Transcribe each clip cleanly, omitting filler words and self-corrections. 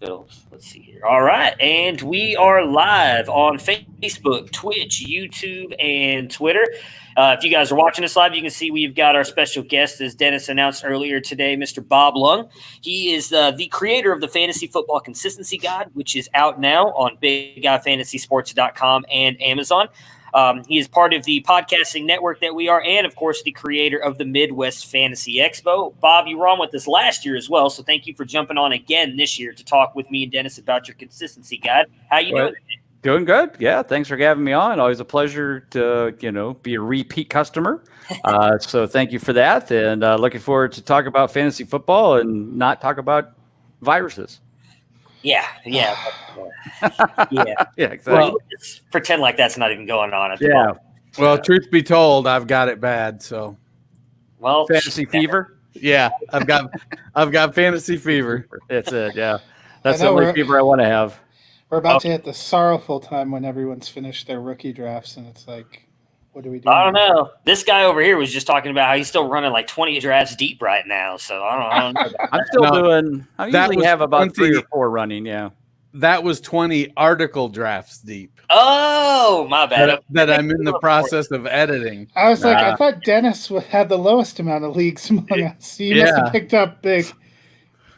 Let's see here. All right. And we are live on Facebook, Twitch, YouTube, and Twitter. If you guys are watching us live, you can see we've got our special guest, as Dennis announced earlier today, Mr. Bob Lung. He is the creator of the Fantasy Football Consistency Guide, which is out now on BigGuyFantasySports.com and Amazon. He is part of the podcasting network that we are, and of course, the creator of the Midwest Fantasy Expo. Bob, you were on with us last year as well, so thank you for jumping on again this year to talk with me and Dennis about your consistency guide. How you doing? Doing good. Yeah, thanks for having me on. Always a pleasure to be a repeat customer. So thank you for that, and looking forward to talk about fantasy football and not talk about viruses. Yeah. Yeah, exactly. Well, just pretend like that's not even going on at the moment. Well, truth be told, I've got it bad. So, fantasy fever. Yeah, I've got fantasy fever. That's it. Yeah, that's the only fever I want to have. We're about to hit the sorrowful time when everyone's finished their rookie drafts, and it's like, what do we do? I don't know. This guy over here was just talking about how he's still running like 20 drafts deep right now. So I don't know. I'm still doing. I usually have about 3 or 4 running. Yeah, that was 20 article drafts deep. Oh, my bad. That I'm in the process of editing. I was like, I thought Dennis had the lowest amount of leagues among us. He must have picked up big.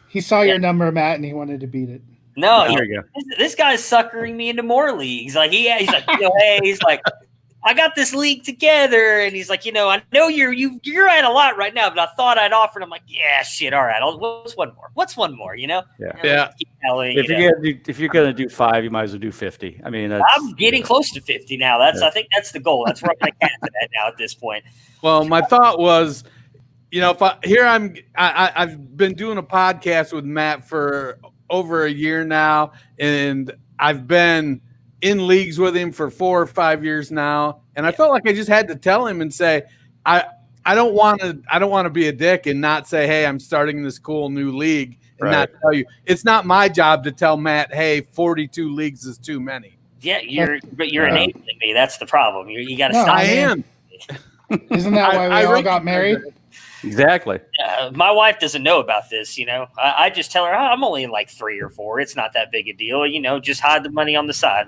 He saw your number, Matt, and he wanted to beat it. No, this guy's suckering me into more leagues. Like he's like, hey, he's like, I got this league together, and he's like, I know you're at a lot right now, but I thought I'd offer. And I'm like, yeah, shit, all right. What's one more? What's one more? Yeah. If you're gonna do 5, you might as well do 50. I mean, I'm getting close to 50 now. I think that's the goal. That's where I'm gonna cap it at now at this point. Well, my thought was, I've been doing a podcast with Matt for over a year now, and I've been in leagues with him for 4 or 5 years now, and I felt like I just had to tell him and say, I don't want to be a dick and not say, hey, I'm starting this cool new league, and not tell you. It's not my job to tell Matt, hey, 42 leagues is too many. Yeah, you're enabling me. That's the problem. You got to stop. I am. Isn't that why we all got married? Exactly. My wife doesn't know about this, I just tell her, I'm only in like 3 or 4. It's not that big a deal, just hide the money on the side.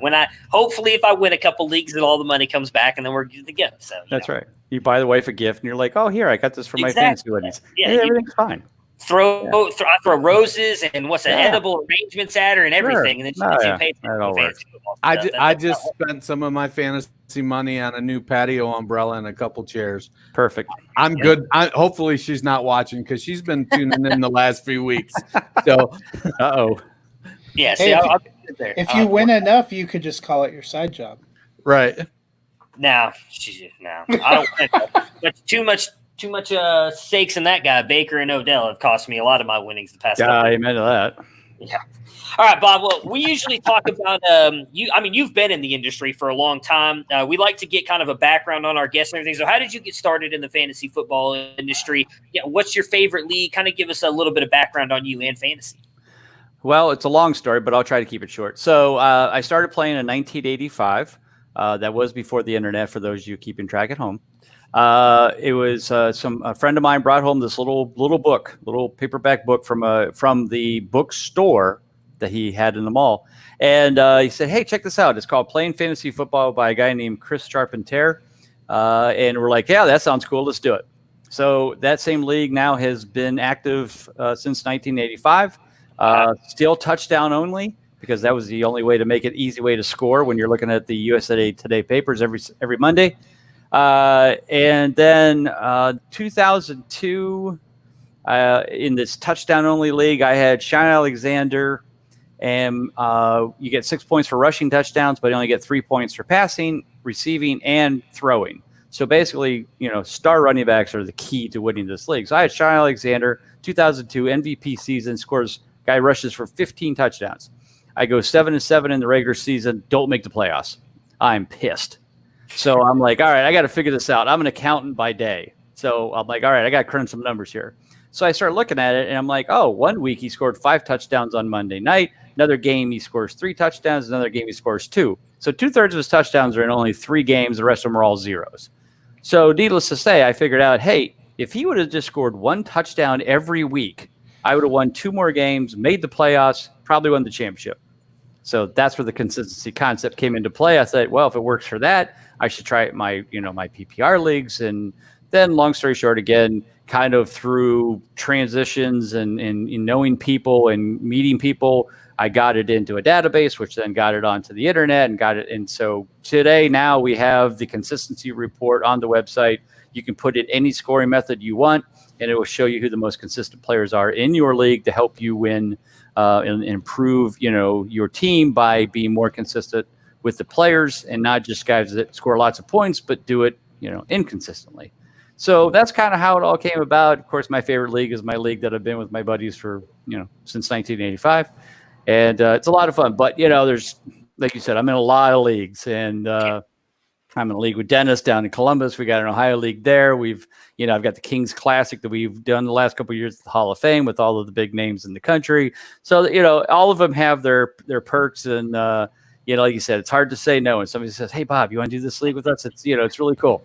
Hopefully if I win a couple leagues, that all the money comes back and then we're good to go. So that's right. You buy the wife a gift and you're like, oh, here, I got this for my fantasy weddings. Yeah, everything's fine. I throw roses and edible arrangements at her and everything, and then she pays for fantasy football. I just spent some of my fantasy money on a new patio umbrella and a couple chairs. Perfect. I'm good. Hopefully she's not watching because she's been tuning in the last few weeks. So, yeah. Hey, if you win enough, you could just call it your side job. Right. No. I don't. But too much stakes in that guy. Baker and Odell have cost me a lot of my winnings the past. Yeah, amen to that. Yeah. All right, Bob. Well, we usually talk about you. I mean, you've been in the industry for a long time. We like to get kind of a background on our guests and everything. So, how did you get started in the fantasy football industry? Yeah, what's your favorite league? Kind of give us a little bit of background on you and fantasy. Well, it's a long story, but I'll try to keep it short. So, I started playing in 1985. That was before the internet. For those of you keeping track at home. It was a friend of mine brought home this little paperback book from the bookstore that he had in the mall, and he said, "Hey, check this out! It's called Playing Fantasy Football by a guy named Chris Charpentier." And we're like, "Yeah, that sounds cool. Let's do it." So that same league now has been active since 1985. Still touchdown only, because that was the only way to make it easy way to score when you're looking at the USA Today papers every Monday. And then 2002, in this touchdown only league, I had Shine Alexander, and you get 6 points for rushing touchdowns, but you only get 3 points for passing, receiving, and throwing. So basically, star running backs are the key to winning this league. So I had Shine Alexander, 2002 MVP season, guy rushes for 15 touchdowns. I go 7-7 in the regular season, don't make the playoffs. I'm pissed. So I'm like, all right, I got to figure this out. I'm an accountant by day. So I'm like, all right, I got to crunch some numbers here. So I start looking at it, and I'm like, oh, 1 week he scored 5 touchdowns on Monday night. Another game he scores 3 touchdowns. Another game he scores 2. So 2/3 of his touchdowns are in only 3 games. The rest of them are all zeros. So needless to say, I figured out, hey, if he would have just scored 1 touchdown every week, I would have won 2 more games, made the playoffs, probably won the championship. So that's where the consistency concept came into play. I thought, well, if it works for that, I should try it in my PPR leagues. And then, long story short, again, kind of through transitions and knowing people and meeting people, I got it into a database, which then got it onto the internet and got it. And so today, now we have the consistency report on the website. You can put in any scoring method you want, and it will show you who the most consistent players are in your league to help you win and improve, your team by being more consistent with the players and not just guys that score lots of points, but do it, inconsistently. So that's kind of how it all came about. Of course, my favorite league is my league that I've been with my buddies for, since 1985. And it's a lot of fun. But, there's, like you said, I'm in a lot of leagues. And I'm in a league with Dennis down in Columbus. We got an Ohio league there. I've got the Kings Classic that we've done the last couple of years at the Hall of Fame with all of the big names in the country. So, all of them have their perks. And, like you said, it's hard to say no. And somebody says, hey, Bob, you want to do this league with us? It's, it's really cool.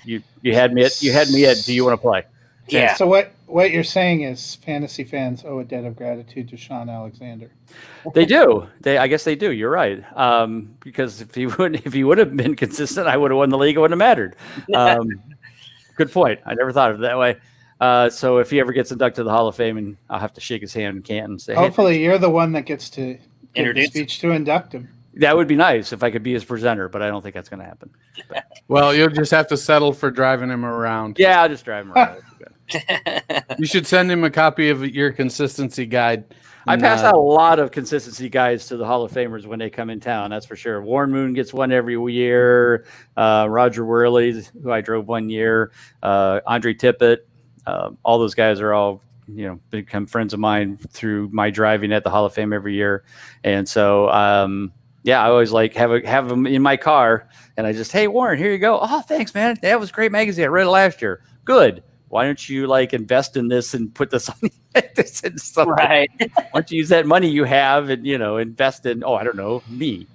You had me at, do you want to play? Yeah. So what you're saying is fantasy fans owe a debt of gratitude to Sean Alexander. They do. I guess they do. You're right. Because if he would have been consistent, I would have won the league. It wouldn't have mattered. Good point. I never thought of it that way. So if he ever gets inducted to the Hall of Fame, and I'll have to shake his hand in Canton and say, hopefully you're the one that gets to give the Introduce speech to induct him. That would be nice if I could be his presenter, but I don't think that's going to happen. Well, you'll just have to settle for driving him around. Yeah, I'll just drive him around. You should send him a copy of your consistency guide. I pass out a lot of consistency guides to the Hall of Famers when they come in town. That's for sure. Warren Moon gets one every year. Roger Worley, who I drove one year. Andre Tippett. All those guys are all, become friends of mine through my driving at the Hall of Fame every year. And so, I always have them in my car, and I just, hey, Warren, here you go. Oh, thanks, man. That was a great magazine. I read it last year. Good. Why don't you invest in this and put this on this and stuff? Right. Why don't you use that money you have and, invest in, I don't know, me.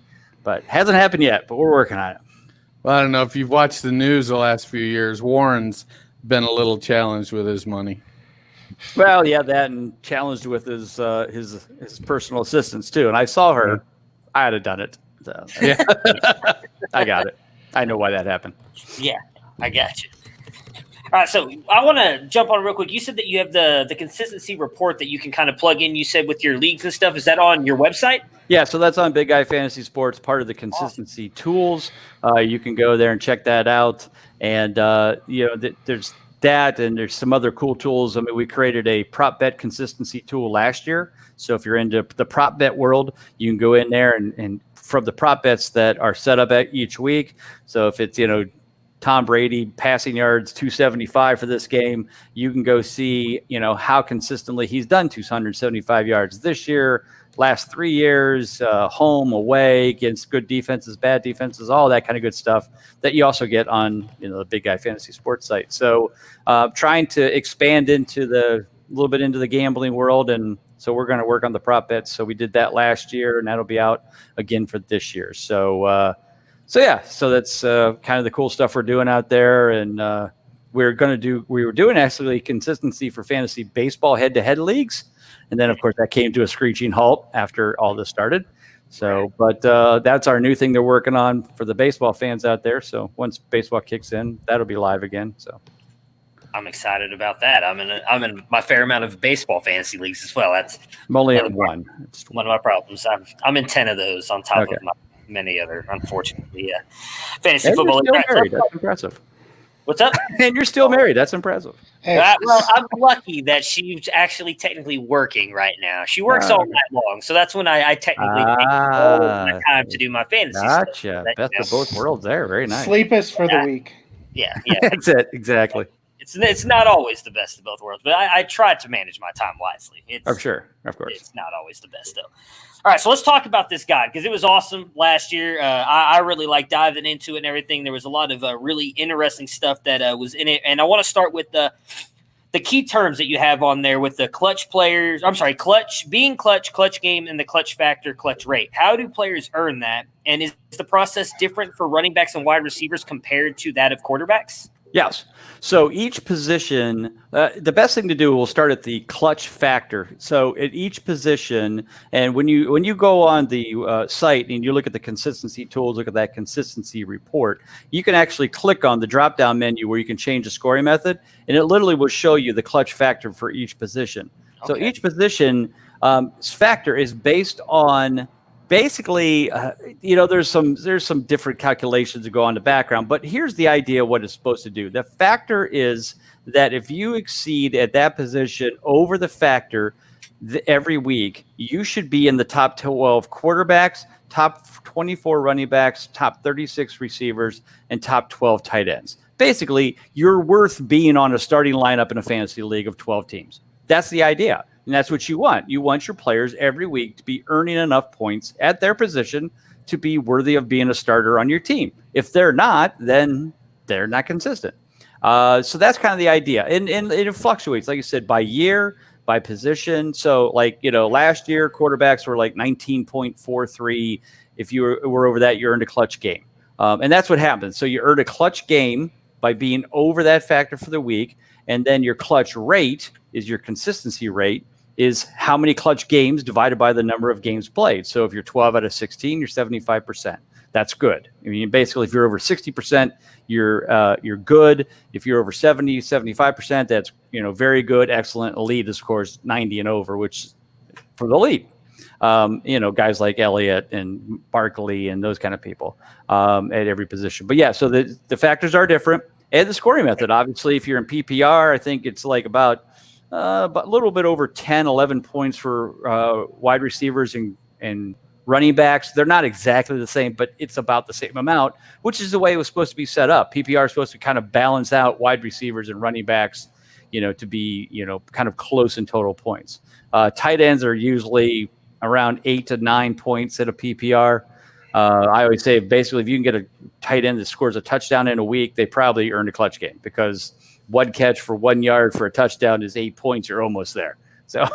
But hasn't happened yet, but we're working on it. Well, I don't know if you've watched the news the last few years. Warren's been a little challenged with his money. Well, yeah, that and challenged with his personal assistants too. And I saw her. I'd have done it. So, yeah. I got it. I know why that happened. Yeah, I got you. All right, so I want to jump on real quick. You said that you have the consistency report that you can kind of plug in, you said, with your leagues and stuff. Is that on your website? Yeah, so that's on Big Guy Fantasy Sports, part of the consistency tools. You can go there and check that out. And, there's that, and there's some other cool tools. I mean, we created a prop bet consistency tool last year. So if you're into the prop bet world, you can go in there and from the prop bets that are set up at each week. So if it's, Tom Brady passing yards 275 for this game, you can go see, how consistently he's done 275 yards this year, last 3 years, home, away, against good defenses, bad defenses, all that kind of good stuff that you also get on, the Big Guy Fantasy Sports site. So trying to expand into a little bit into the gambling world. And so we're going to work on the prop bets. So we did that last year, and that'll be out again for this year. So that's kind of the cool stuff we're doing out there. And we were doing actually consistency for fantasy baseball head-to-head leagues. And then, of course, that came to a screeching halt after all this started. So, but that's our new thing they're working on for the baseball fans out there. So once baseball kicks in, that'll be live again. So I'm excited about that. I'm in my fair amount of baseball fantasy leagues as well. I'm only in one. It's one of my problems. I'm in 10 of those on top of my many other, unfortunately, fantasy football. You're still married. That's impressive. What's up? And you're still married. That's impressive. Hey, Well, I'm lucky that she's actually technically working right now. She works all night long, so that's when I technically take all of my time to do my fantasy Gotcha. stuff. Best of both worlds there. Very nice. sleep is for the week. Yeah. That's it. Exactly. It's not always the best of both worlds, but I try to manage my time wisely. I'm sure. Of course. It's not always the best, though. All right, so let's talk about this guide because it was awesome last year. I really liked diving into it and everything. There was a lot of really interesting stuff that was in it. And I want to start with the key terms that you have on there with the clutch players. I'm sorry, clutch, being clutch game, and the clutch factor, clutch rate. How do players earn that? And is the process different for running backs and wide receivers compared to that of quarterbacks? Yes. So each position, the best thing to do, we'll start at the clutch factor. So at each position, and when you go on the site and you look at the consistency tools, look at that consistency report, you can actually click on the drop down menu where you can change the scoring method, and it literally will show you the clutch factor for each position. So Okay. each position factor is based on basically, there's some different calculations that go on in the background, but here's the idea of what it's supposed to do. The factor is that if you exceed at that position over the factor every week, you should be in the top 12 quarterbacks, top 24 running backs, top 36 receivers, and top 12 tight ends. Basically, you're worth being on a starting lineup in a fantasy league of 12 teams. That's the idea. And that's what you want. You want your players every week to be earning enough points at their position to be worthy of being a starter on your team. If they're not, then they're not consistent. So that's kind of the idea. And it fluctuates, like you said, by year, by position. So last year, quarterbacks were like 19.43. If you were over that, you earned a clutch game. And that's what happens. So you earn a clutch game by being over that factor for the week. And then your clutch rate is your consistency rate, is how many clutch games divided by the number of games played. So if you're 12 out of 16, you're 75%. That's good. I mean, basically, if you're over 60%, you're good. If you're over 70, 75%, that's very good, excellent. Elite is, of course, 90 and over, which for the elite. Guys like Elliott and Barkley and those kind of people at every position. But yeah, so the factors are different. And the scoring method, obviously, if you're in PPR, I think it's like about a little bit over 10, 11 points for wide receivers and running backs. They're not exactly the same, but it's about the same amount, which is the way it was supposed to be set up. PPR is supposed to kind of balance out wide receivers and running backs, to be, kind of close in total points. Tight ends are usually around 8 to 9 points at a PPR. I always say, basically, if you can get a tight end that scores a touchdown in a week, they probably earned a clutch game, because one catch for 1 yard for a touchdown is 8 points. You're almost there. So,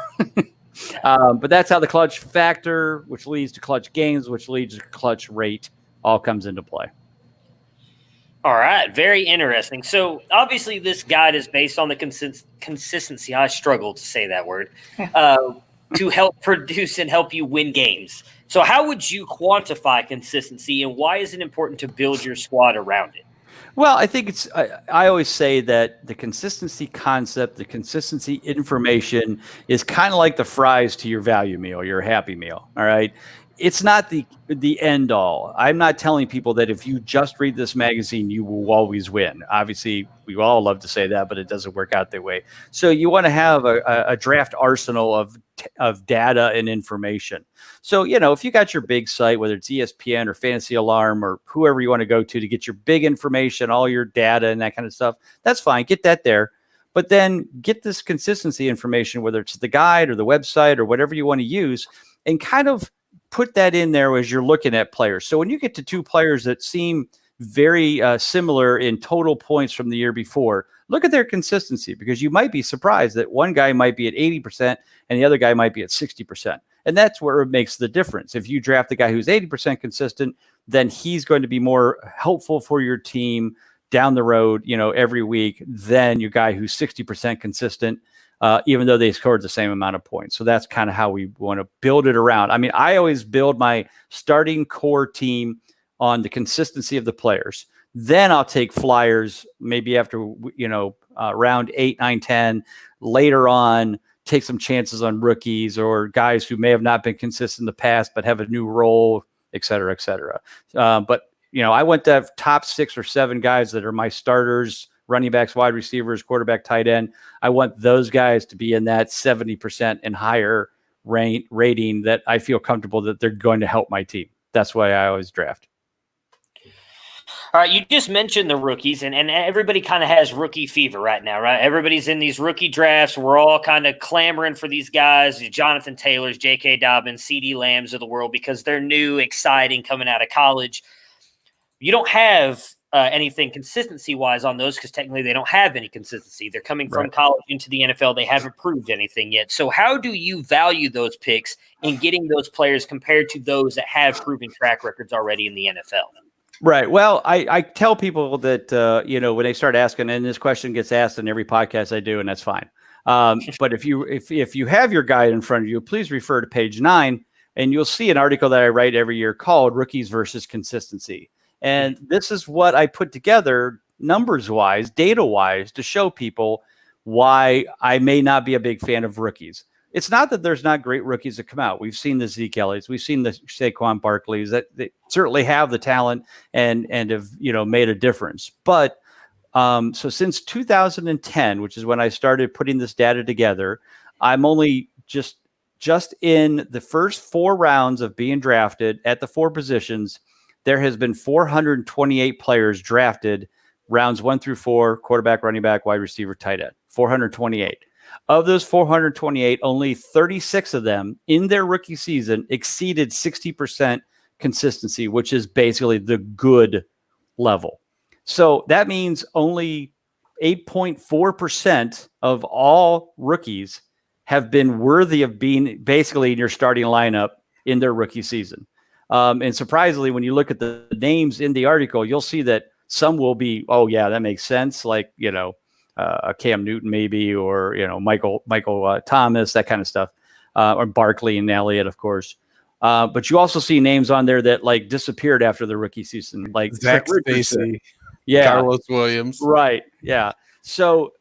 but that's how the clutch factor, which leads to clutch games, which leads to clutch rate, all comes into play. All right. Very interesting. So obviously this guide is based on the consistency. I struggle to say that word. To help produce and help you win games. So how would you quantify consistency, and why is it important to build your squad around it? Well, I think I always say that the consistency concept, the consistency information is kind of like the fries to your value meal, your Happy Meal. All right. It's not the end all. I'm not telling people that if you just read this magazine, you will always win. Obviously, we all love to say that, but it doesn't work out that way. So you want to have a draft arsenal of data and information. So, if you got your big site, whether it's ESPN or Fantasy Alarm or whoever you want to go to get your big information, all your data and that kind of stuff, that's fine. Get that there. But then get this consistency information, whether it's the guide or the website or whatever you want to use, and kind of put that in there as you're looking at players. So when you get to two players that seem very similar in total points from the year before, look at their consistency, because you might be surprised that one guy might be at 80% and the other guy might be at 60%. And that's where it makes the difference. If you draft the guy who's 80% consistent, then he's going to be more helpful for your team down the road, every week than your guy who's 60% consistent, even though they scored the same amount of points. So that's kind of how we want to build it around. I mean, I always build my starting core team on the consistency of the players. Then I'll take flyers maybe after, round 8, 9, 10. Later on, take some chances on rookies or guys who may have not been consistent in the past but have a new role, et cetera, et cetera. But I went to have top 6 or 7 guys that are my starters, running backs, wide receivers, quarterback, tight end. I want those guys to be in that 70% and higher rating that I feel comfortable that they're going to help my team. That's why I always draft. All right, you just mentioned the rookies, and everybody kind of has rookie fever right now, right? Everybody's in these rookie drafts. We're all kind of clamoring for these guys, Jonathan Taylors, J.K. Dobbins, C.D. Lambs of the world, because they're new, exciting, coming out of college. You don't have anything consistency-wise on those, because technically they don't have any consistency. They're coming from college into the NFL. They haven't proved anything yet. So how do you value those picks in getting those players compared to those that have proven track records already in the NFL? Right. Well, I tell people that, when they start asking, and this question gets asked in every podcast I do, and that's fine. But if you have your guide in front of you, please refer to page 9, and you'll see an article that I write every year called Rookies versus Consistency. And this is what I put together numbers wise, data wise, to show people why I may not be a big fan of rookies. It's not that there's not great rookies that come out. We've seen the Zeke Elliott's, we've seen the Saquon Barkleys that they certainly have the talent and have made a difference. But so since 2010, which is when I started putting this data together, I'm only just in the first 4 rounds of being drafted at the 4 positions. There has been 428 players drafted rounds 1 through 4, quarterback, running back, wide receiver, tight end. 428. Of those 428, only 36 of them in their rookie season exceeded 60% consistency, which is basically the good level. So that means only 8.4% of all rookies have been worthy of being basically in your starting lineup in their rookie season. And surprisingly, when you look at the names in the article, you'll see that some will be, oh yeah, that makes sense. Like, Cam Newton maybe, or, Michael Thomas, that kind of stuff, or Barkley and Elliott, of course. But you also see names on there that like disappeared after the rookie season, like Zach Stacy, Carlos Williams. Right. Yeah. So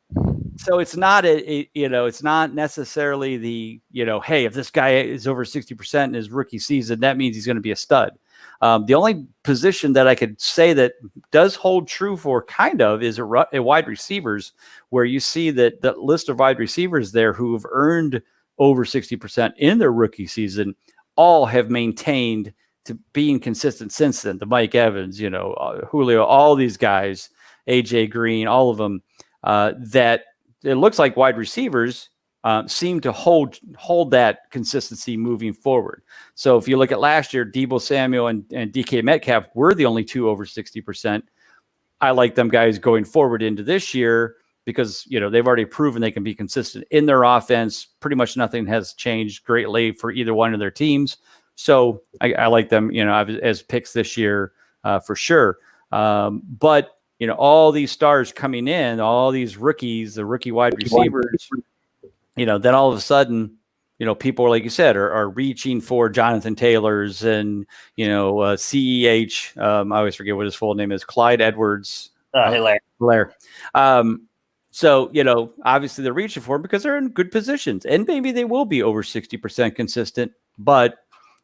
it's not it's not necessarily the, hey, if this guy is over 60% in his rookie season, that means he's going to be a stud. The only position that I could say that does hold true for kind of is a wide receivers, where you see that the list of wide receivers there who have earned over 60% in their rookie season all have maintained to being consistent since then. The Mike Evans, Julio, all these guys, AJ Green, all of them, that it looks like wide receivers seem to hold that consistency moving forward. So if you look at last year, Deebo Samuel and DK Metcalf were the only 2 over 60%. I like them guys going forward into this year because, they've already proven they can be consistent in their offense. Pretty much nothing has changed greatly for either one of their teams. So I like them, as picks this year for sure. But, all these stars coming in, all these rookies, the rookie wide receivers, then all of a sudden, people, like you said, are reaching for Jonathan Taylor's and, CEH. I always forget what his full name is. Clyde Edwards. Hilaire. So, obviously they're reaching for him because they're in good positions, and maybe they will be over 60% consistent. But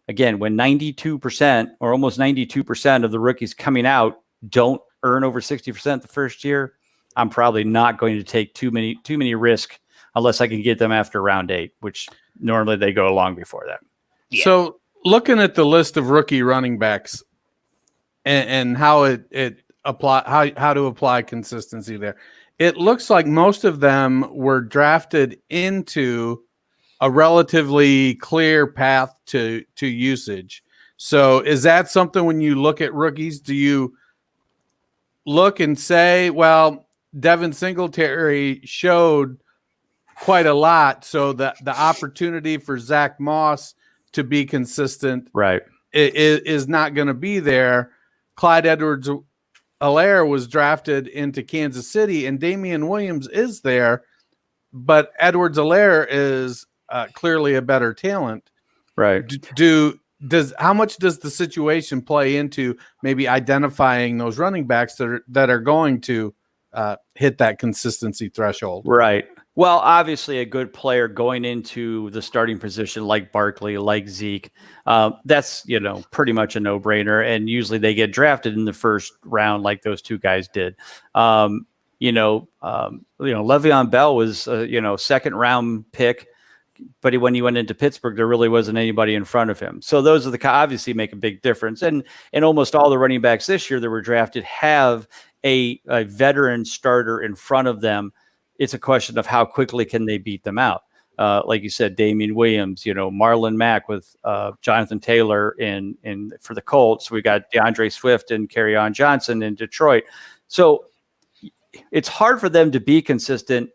again, when 92% or almost 92% of the rookies coming out don't earn over 60% the first year, I'm probably not going to take too many risks unless I can get them after round 8, which normally they go long before that. Yeah. So looking at the list of rookie running backs and how how to apply consistency there, it looks like most of them were drafted into a relatively clear path to usage. So is that something when you look at rookies, do you look and say, well, Devin Singletary showed quite a lot, so the opportunity for Zach Moss to be consistent is not going to be there. Clyde Edwards-Helaire was drafted into Kansas City, and Damian Williams is there, but Edwards-Helaire is clearly a better talent. Right. How much does the situation play into maybe identifying those running backs that are going to hit that consistency threshold? Right. Well, obviously a good player going into the starting position like Barkley, like Zeke, that's, pretty much a no-brainer. And usually they get drafted in the first round like those 2 guys did. Le'Veon Bell was a, second round pick, but when he went into Pittsburgh, there really wasn't anybody in front of him. So those are obviously make a big difference. And almost all the running backs this year that were drafted have a veteran starter in front of them. It's a question of how quickly can they beat them out. Like you said, Damian Williams, Marlon Mack with Jonathan Taylor in for the Colts. We got DeAndre Swift and Kerryon Johnson in Detroit. So it's hard for them to be consistent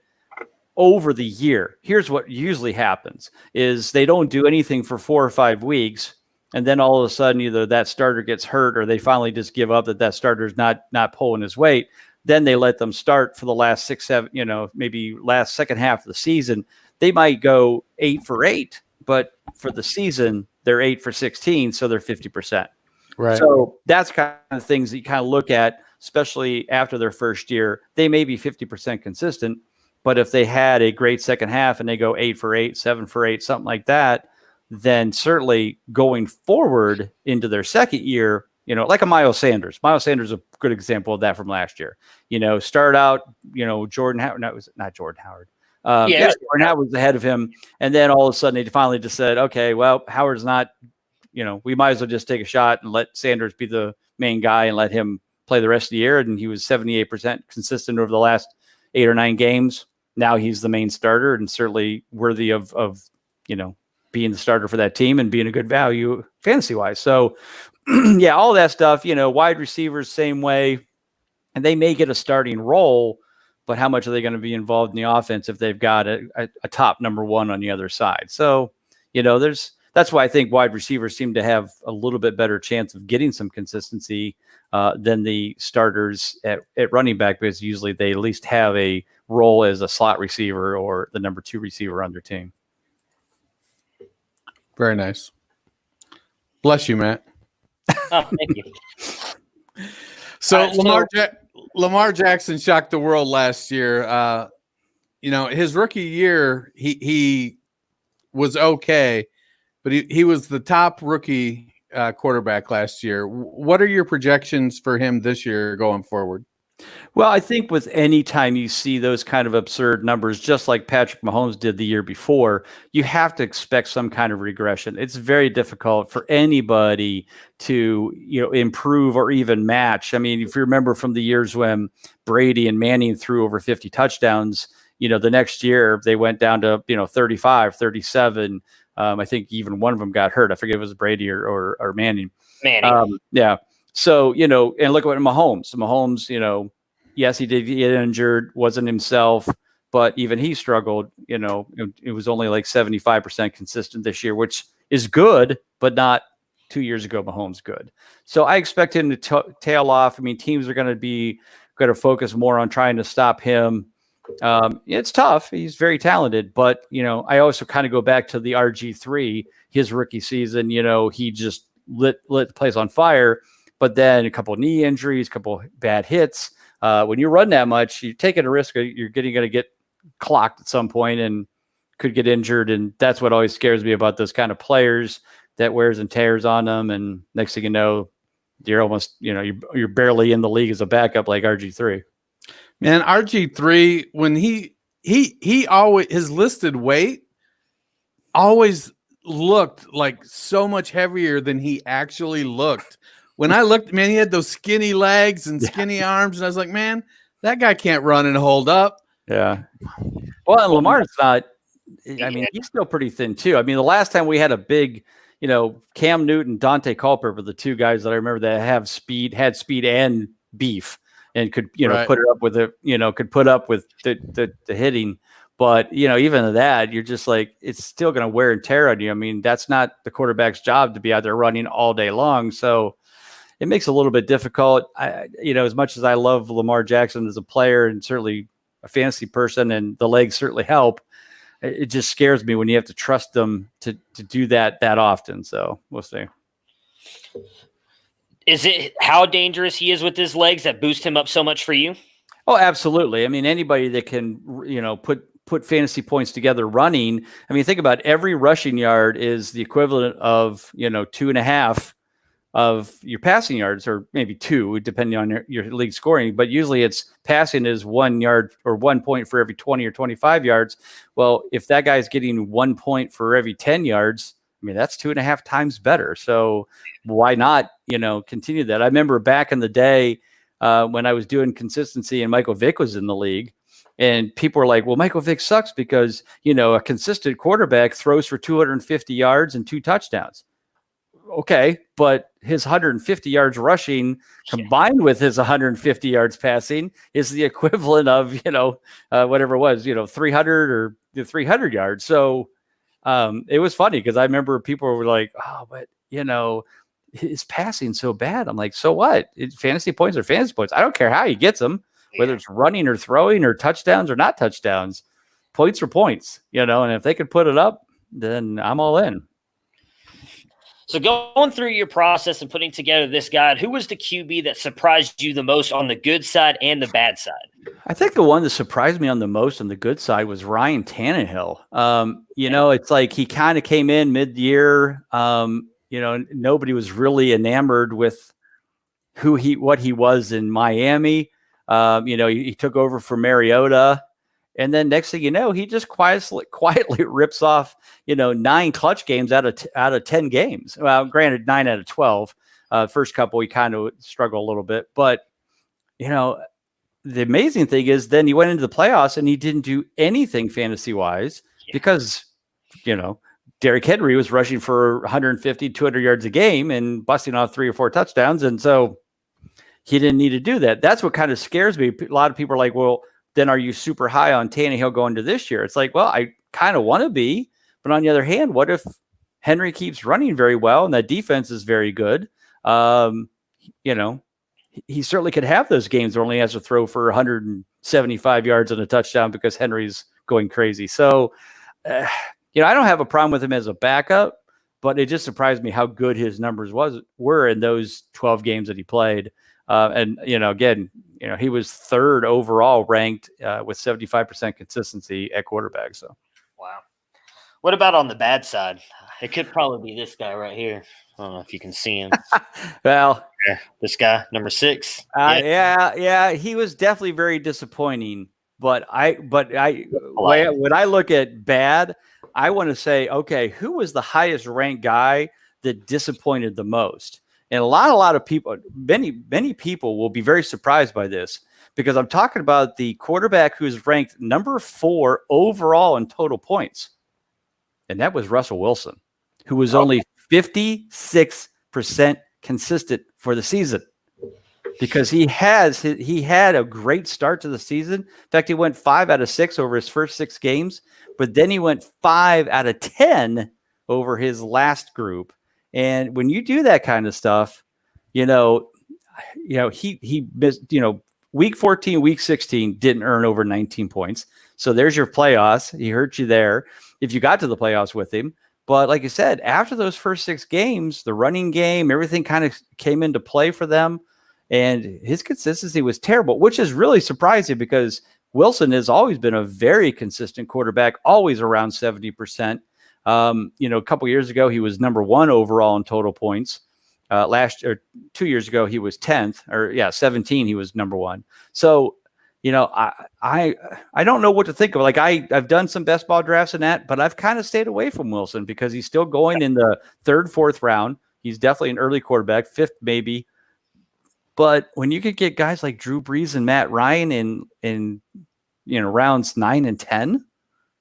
over the year. Here's what usually happens is they don't do anything for 4 or 5 weeks, and then all of a sudden either that starter gets hurt or they finally just give up that starter's not pulling his weight. Then they let them start for the last 6, 7, maybe last second half of the season. They might go 8 for 8, but for the season they're 8 for 16, so they're 50%. Right. So that's kind of things that you kind of look at, especially after their first year. They may be 50% consistent, but if they had a great second half and they go 8 for 8, 7 for 8, something like that, then certainly going forward into their second year, like a Miles Sanders. Miles Sanders is a good example of that from last year. Start out, Jordan Howard. No, it was not Jordan Howard. Jordan Howard was ahead of him. And then all of a sudden they finally just said, okay, well, Howard's not, we might as well just take a shot and let Sanders be the main guy and let him play the rest of the year. And he was 78% consistent over the last 8 or 9 games. Now he's the main starter and certainly worthy of being the starter for that team and being a good value fantasy wise. So yeah, all that stuff, wide receivers, same way. And they may get a starting role, but how much are they going to be involved in the offense if they've got a top number one on the other side? So, that's why I think wide receivers seem to have a little bit better chance of getting some consistency than the starters at running back, because usually they at least have a role as a slot receiver or the number 2 receiver on their team. Very nice. Bless you, Matt. Oh, thank you. So Lamar Jackson shocked the world last year. His rookie year, he was okay, but he was the top rookie quarterback last year. What are your projections for him this year going forward? Well, I think with any time you see those kind of absurd numbers, just like Patrick Mahomes did the year before, you have to expect some kind of regression. It's very difficult for anybody to, improve or even match. I mean, if you remember from the years when Brady and Manning threw over 50 touchdowns, the next year they went down to, 35, 37. I think even one of them got hurt. I forget if it was Brady or Manning. Yeah. So, and look at Mahomes, yes, he did get injured, wasn't himself, but even he struggled, it was only like 75% consistent this year, which is good, but not 2 years ago, Mahomes good. So I expect him to tail off. I mean, teams are going to focus more on trying to stop him. It's tough. He's very talented, but, I also kind of go back to the RG3, his rookie season, he just lit the place on fire. But then a couple of knee injuries, a couple of bad hits. When you run that much, you're taking a risk. You're going to get clocked at some point and could get injured. And that's what always scares me about those kind of players, that wears and tears on them. And next thing you know, you're almost, you're barely in the league as a backup like RG3. Man, RG3, when he always, his listed weight always looked like so much heavier than he actually looked. When I looked, man, he had those skinny legs and skinny arms, and I was like, man, that guy can't run and hold up. Yeah. Well, and Lamar's not, I mean, he's still pretty thin too. I mean, the last time we had a big, Cam Newton, Dante Culper were the 2 guys that I remember that had speed and beef and could, put it up with it, could put up with the hitting. But, even that, you're just like, it's still going to wear and tear on you. I mean, that's not the quarterback's job to be out there running all day long. So it makes it a little bit difficult. As much as I love Lamar Jackson as a player and certainly a fantasy person, and the legs certainly help, it just scares me when you have to trust them to do that often. So we'll see. Is it how dangerous he is with his legs that boost him up so much for you? Oh, absolutely. I mean, anybody that can, put fantasy points together running. I mean, think about every rushing yard is the equivalent of, 2.5 of your passing yards, or maybe 2, depending on your league scoring. But usually it's passing is 1 yard or 1 point for every 20 or 25 yards. Well, if that guy's getting 1 point for every 10 yards, I mean, that's 2.5 times better. So why not, continue that? I remember back in the day when I was doing consistency and Michael Vick was in the league, and people were like, well, Michael Vick sucks because, a consistent quarterback throws for 250 yards and 2 touchdowns. Okay, but his 150 yards rushing combined with his 150 yards passing is the equivalent of, whatever it was, 300 or 300 yards. So it was funny because I remember people were like, oh, but, his passing so bad. I'm like, so what? Fantasy points are fantasy points. I don't care how he gets them, whether it's running or throwing or touchdowns or not touchdowns. Points are points, and if they could put it up, then I'm all in. So going through your process and putting together this guide, who was the QB that surprised you the most on the good side and the bad side? I think the one that surprised me on the most on the good side was Ryan Tannehill. It's like he kind of came in mid-year. Nobody was really enamored with what he was in Miami. He took over for Mariota. And then next thing you know, he just quietly rips off, 9 clutch games out of 10 games. Well, granted, 9 out of 12. First couple, he kind of struggled a little bit. But, the amazing thing is then he went into the playoffs and he didn't do anything fantasy-wise because, Derrick Henry was rushing for 150, 200 yards a game and busting off 3 or 4 touchdowns. And so he didn't need to do that. That's what kind of scares me. A lot of people are like, well, then are you super high on Tannehill going to this year? It's like, well, I kind of want to be, but on the other hand, what if Henry keeps running very well and that defense is very good? He certainly could have those games where only has to throw for 175 yards and a touchdown because Henry's going crazy. So, I don't have a problem with him as a backup, but it just surprised me how good his numbers were in those 12 games that he played. Again, he was 3rd overall ranked with 75% consistency at quarterback. So, wow. What about on the bad side? It could probably be this guy right here. I don't know if you can see him. Well, this guy, number 6. Yeah, he was definitely very disappointing. But when I look at bad, I want to say, okay, who was the highest ranked guy that disappointed the most? And a lot of people, many people will be very surprised by this because I'm talking about the quarterback who's ranked number 4 overall in total points. And that was Russell Wilson, who was only 56% consistent for the season because he had a great start to the season. In fact, he went 5 out of 6 over his first 6 games, but then he went 5 out of 10 over his last group. And when you do that kind of stuff, he missed, week 14, week 16 didn't earn over 19 points. So there's your playoffs. He hurt you there if you got to the playoffs with him. But like I said, after those first 6 games, the running game, everything kind of came into play for them. And his consistency was terrible, which is really surprising because Wilson has always been a very consistent quarterback, always around 70%. A couple years ago, he was number 1 overall in total points. 2 years ago, he was 10th, 17. He was number 1. So, I don't know what to think of. Like I've done some best ball drafts in that, but I've kind of stayed away from Wilson because he's still going in the 3rd, 4th round. He's definitely an early quarterback, 5th maybe. But when you could get guys like Drew Brees and Matt Ryan in rounds 9 and 10.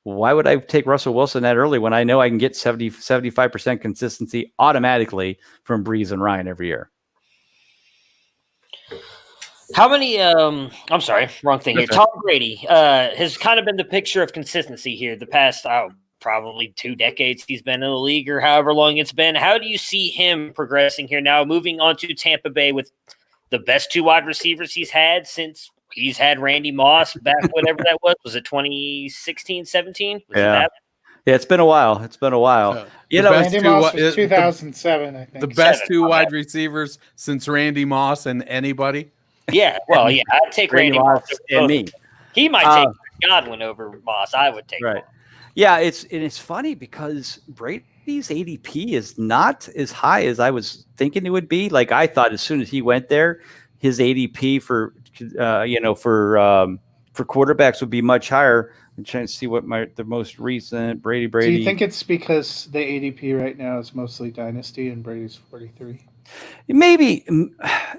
Why would I take Russell Wilson that early when I know I can get 75% consistency automatically from Brees and Ryan every year? How many I'm sorry, wrong thing here. Tom Brady has kind of been the picture of consistency here the past probably 2 decades he's been in the league or however long it's been. How do you see him progressing here now, moving on to Tampa Bay with the best 2 wide receivers he's had since he's had Randy Moss back whatever that was. Was it 2016, 17? Yeah, it's been a while. Randy Moss was 2007, I think. The best 2 wide receivers since Randy Moss and anybody? Yeah, well, yeah, I'd take Randy Moss and me. He might take Godwin over Moss. I would take right. Moss. Yeah, it's funny because Brady's ADP is not as high as I was thinking it would be. Like I thought as soon as he went there, his ADP for quarterbacks would be much higher. I'm trying to see what the most recent Brady. Do you think it's because the ADP right now is mostly dynasty and Brady's 43? Maybe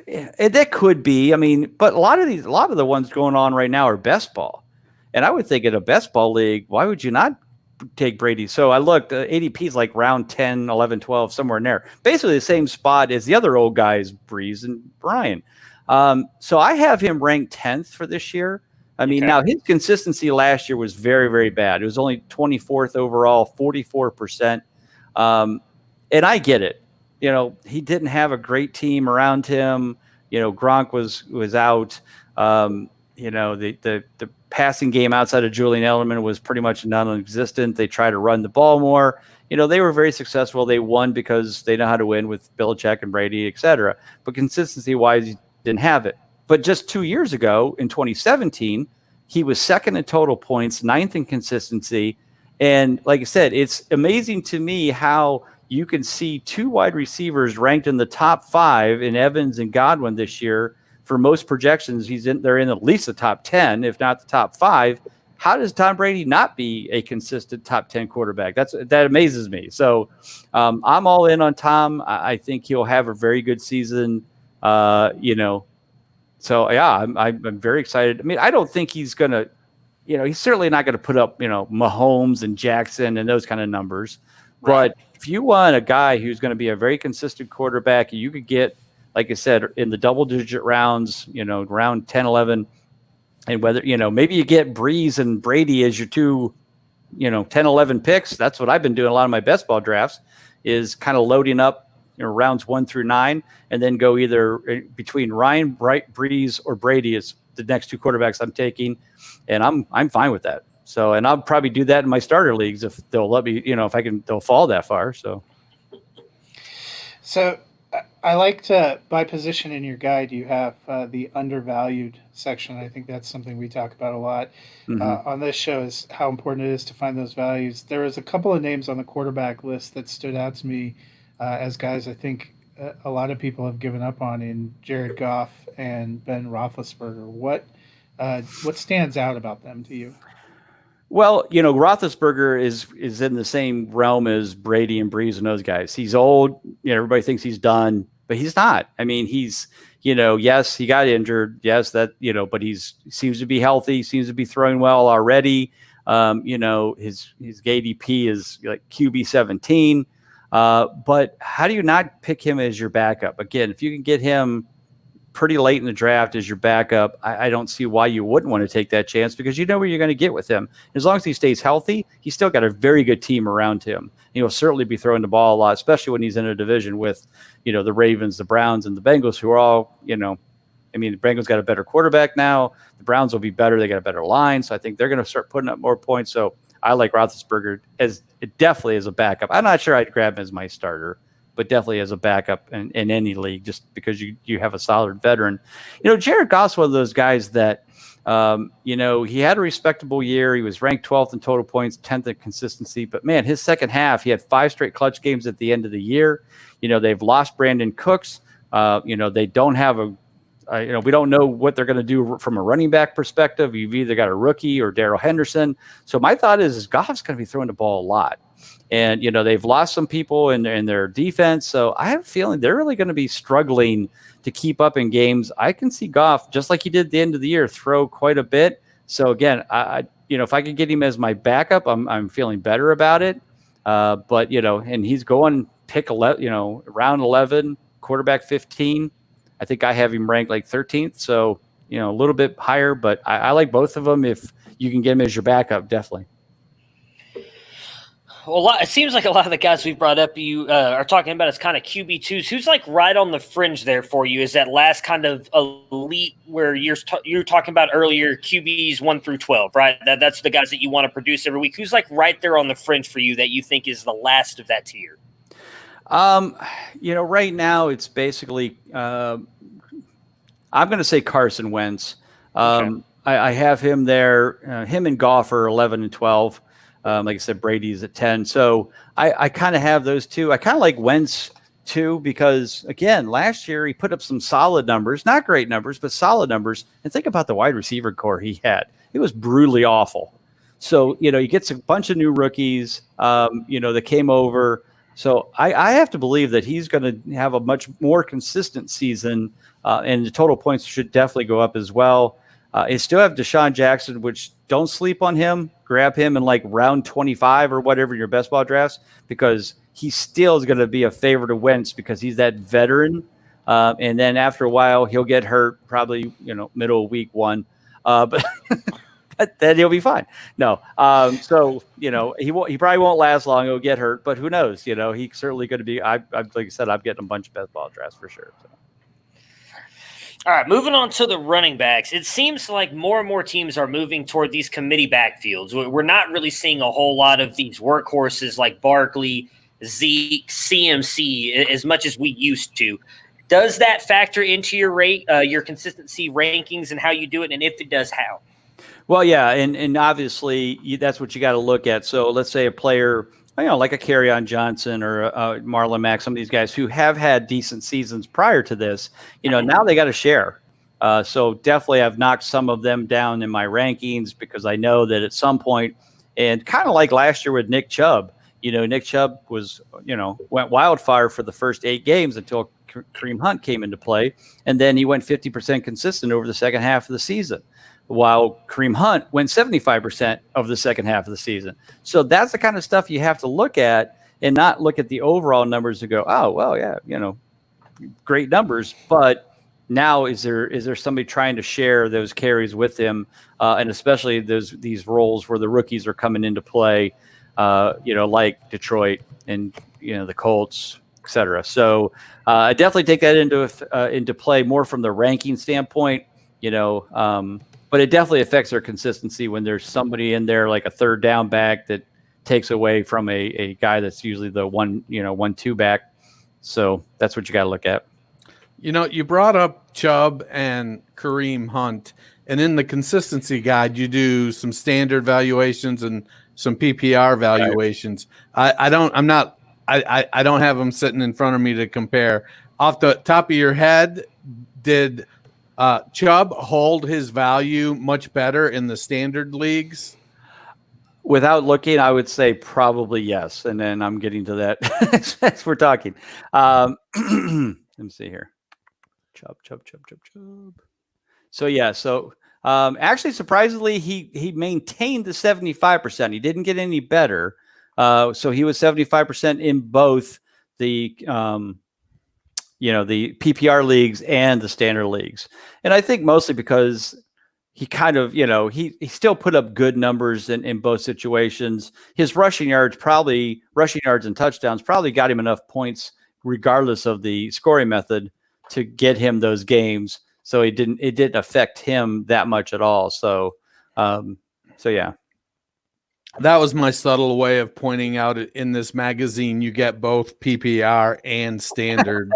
that could be. I mean, but a lot of the ones going on right now are best ball, and I would think in a best ball league, why would you not take Brady? So I looked, ADP is like round 10, 11, 12, somewhere in there, basically the same spot as the other old guys, Brees and Brian. So I have him ranked 10th for this year. I mean, Now his consistency last year was very, very bad. It was only 24th overall, 44%. And I get it. he didn't have a great team around him. Gronk was out. The passing game outside of Julian Edelman was pretty much non-existent. They tried to run the ball more. They were very successful. They won because they know how to win with Belichick and Brady, et cetera. But consistency-wise, he didn't have it. But just 2 years ago, in 2017, he was second in total points, ninth in consistency. And like I said, it's amazing to me how you can see two wide receivers ranked in the top 5 in Evans and Godwin this year. For most projections, they're in at least the top 10, if not the top 5. How does Tom Brady not be a consistent top 10 quarterback? That amazes me. So I'm all in on Tom. I think he'll have a very good season. So yeah, I'm very excited. I mean, I don't think he's gonna, he's certainly not going to put up, Mahomes and Jackson and those kind of numbers. Right. But if you want a guy who's going to be a very consistent quarterback, you could get, like I said, in the double-digit rounds, round 10, 11, and whether, maybe you get Breeze and Brady as your two, 10, 11 picks. That's what I've been doing a lot of my best ball drafts, is kind of loading up, rounds 1 through 9, and then go either between Ryan, Breeze, or Brady as the next two quarterbacks I'm taking, and I'm fine with that. So, and I'll probably do that in my starter leagues if they'll let me, if I can, they'll fall that far. So I like to, by position in your guide, you have the undervalued section. I think that's something we talk about a lot on this show, is how important it is to find those values. There was a couple of names on the quarterback list that stood out to me as guys I think a lot of people have given up on, in Jared Goff and Ben Roethlisberger. What stands out about them to you? Well, Roethlisberger is in the same realm as Brady and Breeze and those guys. He's old. Everybody thinks he's done, but he's not. I mean, he's, yes, he got injured. Yes, that, but he seems to be healthy, seems to be throwing well already. His ADP is like QB 17. But how do you not pick him as your backup? Again, if you can get him pretty late in the draft as your backup, I don't see why you wouldn't want to take that chance, because you know what you're going to get with him. As long as he stays healthy, he's still got a very good team around him. He'll certainly be throwing the ball a lot, especially when he's in a division with, the Ravens, the Browns, and the Bengals, who are all, the Bengals got a better quarterback now. The Browns will be better. They got a better line. So I think they're going to start putting up more points. So I like Roethlisberger definitely as a backup. I'm not sure I'd grab him as my starter, but definitely as a backup in any league, just because you have a solid veteran. Jared Goff's one of those guys that, he had a respectable year. He was ranked 12th in total points, 10th in consistency. But, man, his second half, he had 5 straight clutch games at the end of the year. They've lost Brandon Cooks. They don't have we don't know what they're going to do from a running back perspective. You've either got a rookie or Darrell Henderson. So my thought is Goff's going to be throwing the ball a lot. And, they've lost some people in their defense. So I have a feeling they're really going to be struggling to keep up in games. I can see Goff, just like he did at the end of the year, throw quite a bit. So, again, if I could get him as my backup, I'm feeling better about it. But, and he's going pick 11, round 11, quarterback 15. I think I have him ranked like 13th. So, a little bit higher. But I like both of them. If you can get him as your backup, definitely. Well, it seems like a lot of the guys we've brought up you are talking about as kind of QB2s. Who's like right on the fringe there for you? Is that last kind of elite where you're talking about earlier, QBs 1 through 12, right? That's the guys that you want to produce every week. Who's like right there on the fringe for you that you think is the last of that tier? Right now it's basically I'm going to say Carson Wentz. Okay. I have him there. Him and Goff are 11 and 12. Like I said, Brady's at 10. So I kind of have those two. I kind of like Wentz too, because again, last year he put up some solid numbers, not great numbers, but solid numbers. And think about the wide receiver core he had. It was brutally awful. So, he gets a bunch of new rookies, that came over. So I have to believe that he's going to have a much more consistent season, and the total points should definitely go up as well. You still have Deshaun Jackson, which don't sleep on him. Grab him in like round 25 or whatever in your best ball drafts, because he still is going to be a favorite of Wentz because he's that veteran. And then after a while, he'll get hurt, probably, middle of week 1. But then he'll be fine. No. So, he probably won't last long. He'll get hurt, but who knows? He's certainly going to be, like I said, I'm getting a bunch of best ball drafts for sure. So. All right, moving on to the running backs. It seems like more and more teams are moving toward these committee backfields. We're not really seeing a whole lot of these workhorses like Barkley, Zeke, CMC as much as we used to. Does that factor into your consistency rankings and how you do it? And if it does, how? Well, yeah, and obviously that's what you got to look at. So let's say a player, like a Kerryon Johnson or Marlon Mack, some of these guys who have had decent seasons prior to this, now they got to share. So definitely I've knocked some of them down in my rankings because I know that at some point, and kind of like last year with Nick Chubb, Nick Chubb was, went wildfire for the first 8 games until Kareem Hunt came into play. And then he went 50% consistent over the second half of the season, while Kareem Hunt went 75% of the second half of the season. So that's the kind of stuff you have to look at and not look at the overall numbers and go, oh, well, yeah, great numbers. But now is there somebody trying to share those carries with him? And especially these roles where the rookies are coming into play, like Detroit and, the Colts, et cetera. So I definitely take that into play more from the ranking standpoint, but it definitely affects their consistency when there's somebody in there like a third down back that takes away from a guy that's usually the 1-2 back. So that's what you got to look at. You brought up Chubb and Kareem Hunt, and in the consistency guide, you do some standard valuations and some PPR valuations. Right. I don't have them sitting in front of me to compare. Off the top of your head, did Chubb hold his value much better in the standard leagues? Without looking, I would say probably yes. And then I'm getting to that as we're talking. Let me see here. Chubb. So yeah. So actually, surprisingly, he maintained the 75%. He didn't get any better. So he was 75% in both the the PPR leagues and the standard leagues. And I think mostly because he kind of, he still put up good numbers in both situations. His rushing yards and touchdowns probably got him enough points regardless of the scoring method to get him those games. So it didn't affect him that much at all. So yeah. That was my subtle way of pointing out in this magazine. You get both PPR and standard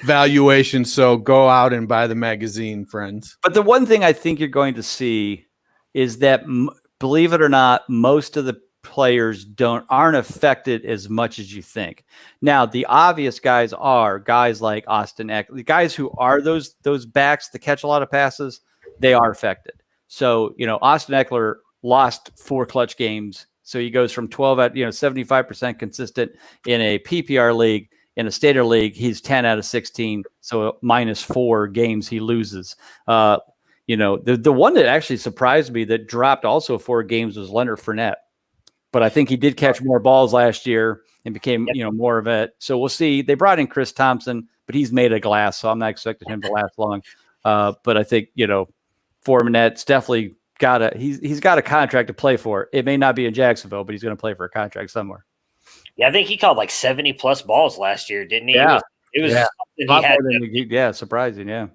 valuation. So go out and buy the magazine, friends. But the one thing I think you're going to see is that, believe it or not, most of the players aren't affected as much as you think. Now, the obvious guys are guys like Austin Eckler, the guys who are those backs that catch a lot of passes. They are affected. So, Austin Eckler lost 4 clutch games. So he goes from 12 at 75% consistent in a PPR league. In a standard league, he's 10 out of 16. So -4 games he loses. The one that actually surprised me that dropped also 4 games was Leonard Fournette. But I think he did catch more balls last year and became, more of it. So we'll see. They brought in Chris Thompson, but he's made of glass, so I'm not expecting him to last long. But I think, Fournette's definitely he's got a contract to play for. It may not be in Jacksonville, but he's going to play for a contract somewhere. Yeah, I think he caught like 70 plus balls last year, didn't he? Yeah. It was something he had. Surprising, yeah.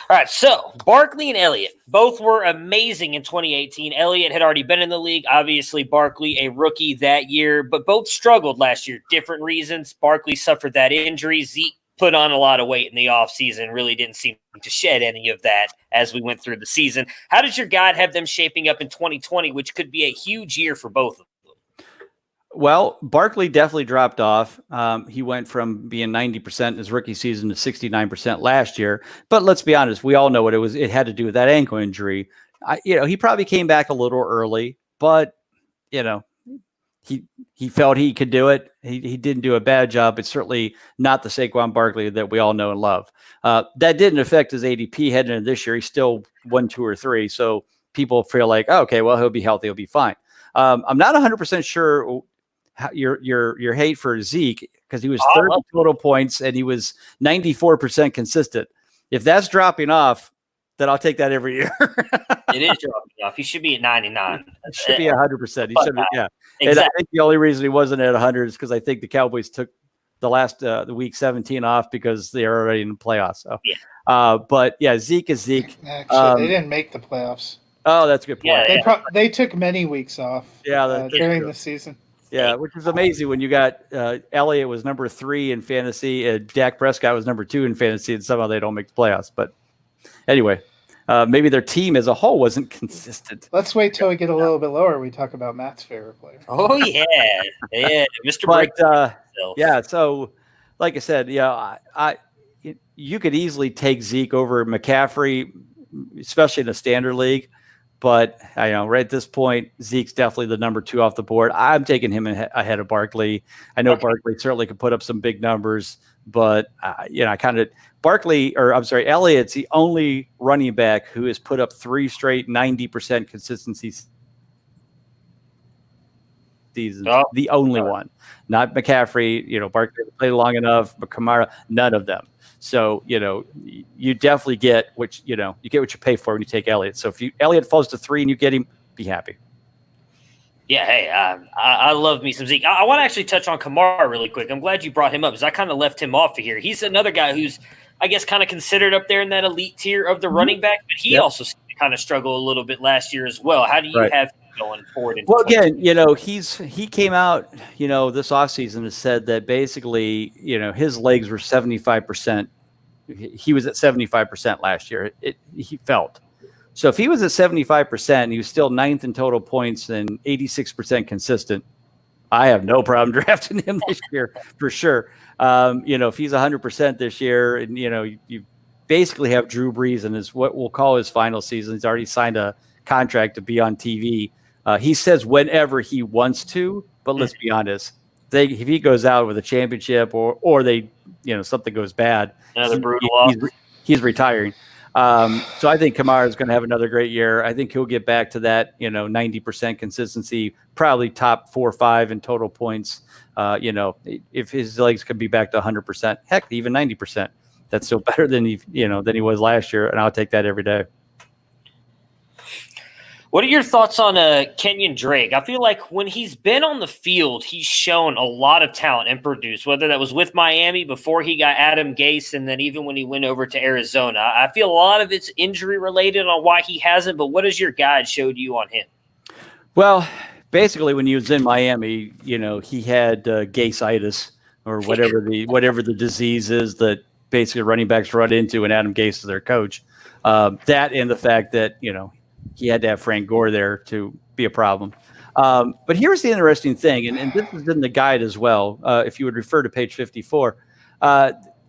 All right, so Barkley and Elliott both were amazing in 2018. Elliott had already been in the league. Obviously, Barkley, a rookie that year, but both struggled last year. Different reasons. Barkley suffered that injury. Zeke put on a lot of weight in the offseason, really didn't seem to shed any of that as we went through the season. How does your guide have them shaping up in 2020, which could be a huge year for both of them? Well, Barkley definitely dropped off. He went from being 90% in his rookie season to 69% last year. But let's be honest, we all know what it was. It had to do with that ankle injury. He probably came back a little early, but he felt he could do it. He didn't do a bad job. It's certainly not the Saquon Barkley that we all know and love. That didn't affect his ADP heading into this year. He's still 1, 2, or 3. So people feel like, oh, okay, well, he'll be healthy. He'll be fine. I'm not 100% sure how your hate for Zeke, because he was 30 total points and he was 94% consistent. If that's dropping off, then I'll take that every year. It is dropping off. He should be at 99. It should be 100%. He should be, yeah. Exactly. And I think the only reason he wasn't at 100 is because I think the Cowboys took the last the week 17 off because they are already in the playoffs. So, yeah. But yeah, Zeke is Zeke. Actually, they didn't make the playoffs. Oh, that's a good point. Yeah, they took many weeks off. During the season. Yeah, which is amazing when you got Elliott was number 3 in fantasy, and Dak Prescott was number 2 in fantasy, and somehow they don't make the playoffs. But anyway, maybe their team as a whole wasn't consistent. Let's wait till we get a little bit lower. We talk about Matt's favorite player. Oh yeah, Mr. But yeah, so like I said, you could easily take Zeke over McCaffrey, especially in a standard league. But I know right at this point, Zeke's definitely the number 2 off the board. I'm taking him ahead of Barkley. I know Barkley certainly could put up some big numbers, but Elliott's the only running back who has put up 3 straight 90% consistency seasons. Oh. The only one, not McCaffrey. Barkley played long enough, but Kamara, none of them. So, you definitely get you get what you pay for when you take Elliott. So if Elliott falls to 3 and you get him, be happy. Yeah, hey, I love me some Zeke. I want to actually touch on Kamara really quick. I'm glad you brought him up because I kind of left him off of here. He's another guy who's, I guess, kind of considered up there in that elite tier of the running back, but he also seemed to kind of struggle a little bit last year as well. How do you have him going forward? Well, again, he came out, this offseason and said that basically, his legs were 75%. He was at 75% last year. He felt. So if he was at 75%, he was still 9th in total points and 86% consistent. I have no problem drafting him this year for sure. If he's 100% this year, and you basically have Drew Brees in what we'll call his final season. He's already signed a contract to be on TV. He says whenever he wants to, but let's be honest. If he goes out with a championship or they, something goes bad, another brutal loss, he's retiring. So I think Kamara is going to have another great year. I think he'll get back to that, 90% consistency, probably top 4 or 5 in total points. If his legs could be back to 100%, heck, even 90%, that's still better than he was last year. And I'll take that every day. What are your thoughts on Kenyon Drake? I feel like when he's been on the field, he's shown a lot of talent and produced, whether that was with Miami before he got Adam Gase and then even when he went over to Arizona. I feel a lot of it's injury related on why he hasn't, but what has your guide showed you on him? Well, basically when he was in Miami, he had Gase-itis or whatever the disease is that basically running backs run into and Adam Gase is their coach. That and the fact that, he had to have Frank Gore there to be a problem. But here's the interesting thing, and this is in the guide as well, if you would refer to page 54.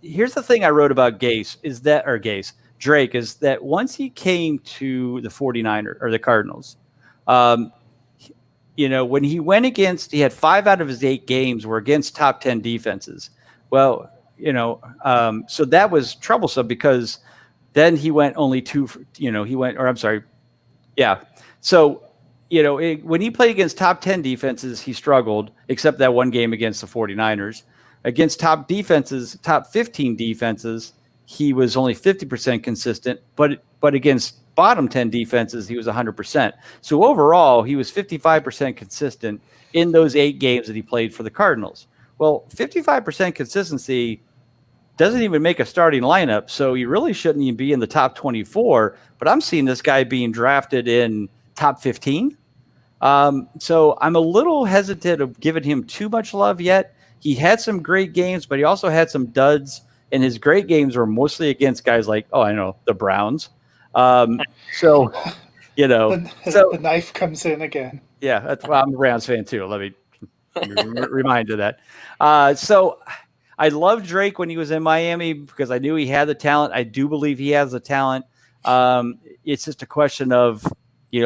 Here's the thing I wrote about Drake, is that once he came to the 49ers or the Cardinals, when he went against, he had 5 out of his 8 games were against top 10 defenses. Well, so that was troublesome because then he went only 2, Yeah. So, when he played against top 10 defenses, he struggled, except that one game against the 49ers. Against top 15 defenses, he was only 50% consistent, but against bottom 10 defenses, he was 100%. So overall, he was 55% consistent in those 8 games that he played for the Cardinals. Well, 55% consistency doesn't even make a starting lineup, so he really shouldn't even be in the top 24. But I'm seeing this guy being drafted in top 15. So I'm a little hesitant of giving him too much love yet. He had some great games, but he also had some duds, and his great games were mostly against guys like, the Browns. The knife comes in again. Yeah, I'm a Browns fan too. Let me remind you of that. So I loved Drake when he was in Miami because I knew he had the talent. I do believe he has the talent. It's just a question of,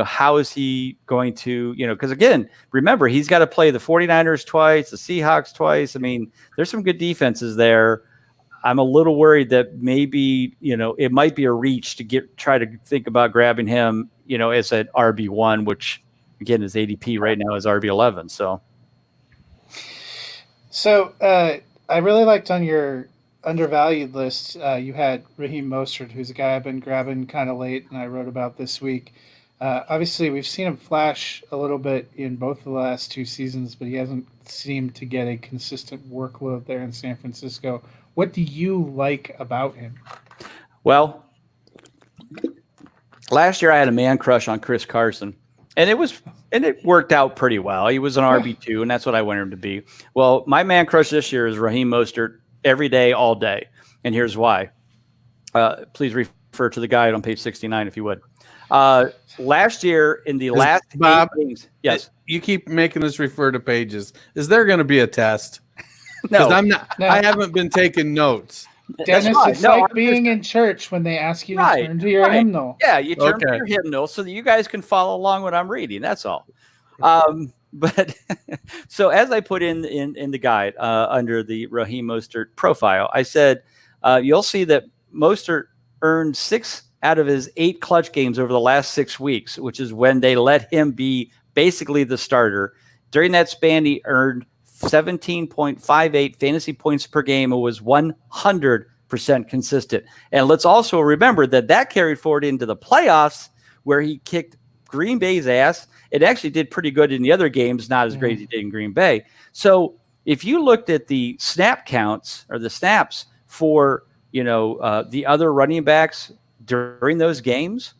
how is he going to, because again, remember, he's got to play the 49ers twice, the Seahawks twice. I mean, there's some good defenses there. I'm a little worried that maybe, it might be a reach to try to think about grabbing him, as an RB1, which again, his ADP right now is RB11. So I really liked on your undervalued list, you had Raheem Mostert, who's a guy I've been grabbing kind of late, and I wrote about this week. Obviously, we've seen him flash a little bit in both the last 2 seasons, but he hasn't seemed to get a consistent workload there in San Francisco. What do you like about him? Well, last year I had a man crush on Chris Carson, and it worked out pretty well. He was an RB2, and that's what I wanted him to be. Well, my man crush this year is Raheem Mostert every day, all day, and here's why. Please refer to the guide on page 69 if you would. Last year in the last Bob, 8 games, yes, you keep making us refer to pages. Is there going to be a test? no, I'm not. No. I haven't been taking notes. Dennis, it's like being in church when they ask you to turn to your hymnal. Yeah, you turn to your hymnal so that you guys can follow along what I'm reading. That's all. But so as I put in the guide under the Raheem Mostert profile, I said you'll see that Mostert earned 6 out of his 8 clutch games over the last 6 weeks, which is when they let him be basically the starter. During that span, he earned 17.58 fantasy points per game. It was 100% consistent. And let's also remember that carried forward into the playoffs where he kicked Green Bay's ass. It actually did pretty good in the other games, not as great as he did in Green Bay. So if you looked at the snap counts or the snaps for, the other running backs during those games,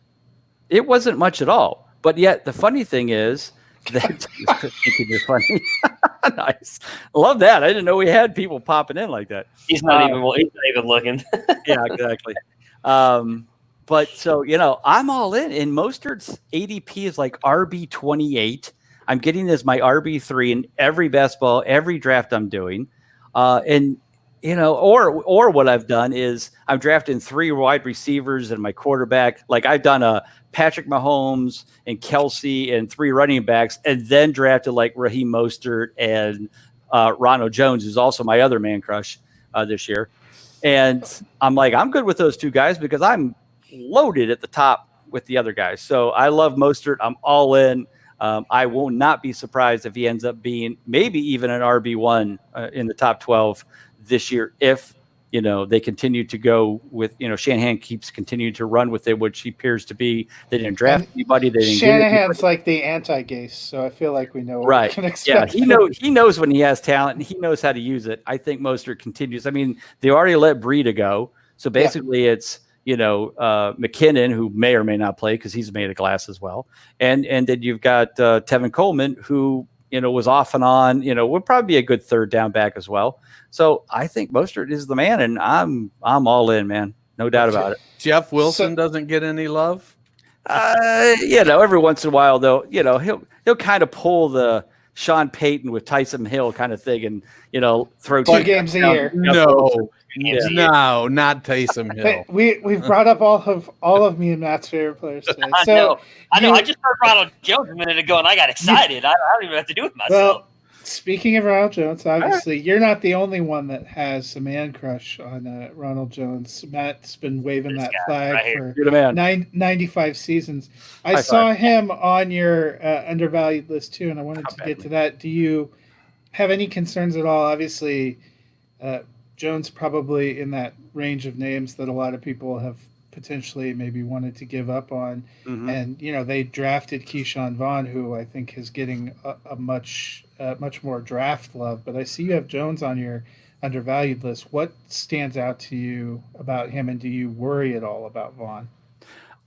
it wasn't much at all. But yet the funny thing is that you're funny. Nice. Love that. I didn't know we had people popping in like that. He's not even looking. Yeah, exactly. But so, I'm all in. And Mostert's ADP is like RB28. I'm getting as my RB3 in every best ball, every draft I'm doing. Or what I've done is I'm drafting 3 wide receivers and my quarterback. Like I've done a Patrick Mahomes and Kelsey and 3 running backs, and then drafted like Raheem Mostert and Ronald Jones, who's also my other man crush this year. And I'm like, I'm good with those 2 guys because I'm loaded at the top with the other guys. So I love Mostert. I'm all in. I will not be surprised if he ends up being maybe even an RB1 in the top 12 this year if they continue to go with Shanahan keeps continuing to run with it, which he appears to be. They didn't draft anybody. They didn't. Shanahan's like the anti-Gase, so I feel like we know what we can expect. Yeah, he knows when he has talent and he knows how to use it. I think Mostert continues. I mean, they already let Breida go, so basically it's McKinnon, who may or may not play because he's made of glass as well, and then you've got Tevin Coleman, who was off and on. Would probably be a good third down back as well. So I think Mostert is the man, and I'm all in, man. No doubt about it. Jeff Wilson doesn't get any love. Every once in a while, though, he'll kind of pull the Sean Payton with Tyson Hill kind of thing, and throw 2 games a year. No, not Taysom Hill. We've brought up all of me and Matt's favorite players today. I know. I just heard Ronald Jones a minute ago, and I got excited. I don't even have to do it myself. Well, speaking of Ronald Jones, obviously you're not the only one that has a man crush on Ronald Jones. Matt's been waving that flag for 95 seasons. I saw him on your undervalued list too, and I wanted to get to that. Do you have any concerns at all? Obviously, Jones probably in that range of names that a lot of people have potentially maybe wanted to give up on. Mm-hmm. And, they drafted Keyshawn Vaughn, who I think is getting a much more draft love. But I see you have Jones on your undervalued list. What stands out to you about him, and do you worry at all about Vaughn?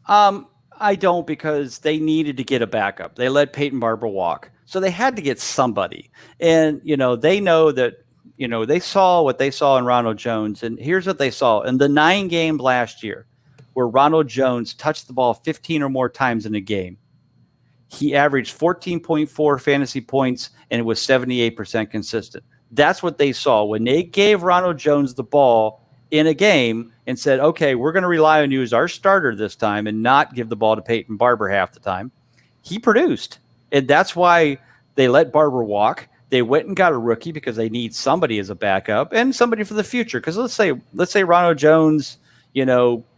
I don't, because they needed to get a backup. They let Peyton Barber walk. So they had to get somebody. And, they know that, they saw what they saw in Ronald Jones. And here's what they saw. In the 9 games last year, where Ronald Jones touched the ball 15 or more times in a game, he averaged 14.4 fantasy points, and it was 78% consistent. That's what they saw. When they gave Ronald Jones the ball in a game and said, okay, we're going to rely on you as our starter this time and not give the ball to Peyton Barber half the time, he produced. And that's why they let Barber walk. They went and got a rookie because they need somebody as a backup and somebody for the future. Because let's say Ronald Jones,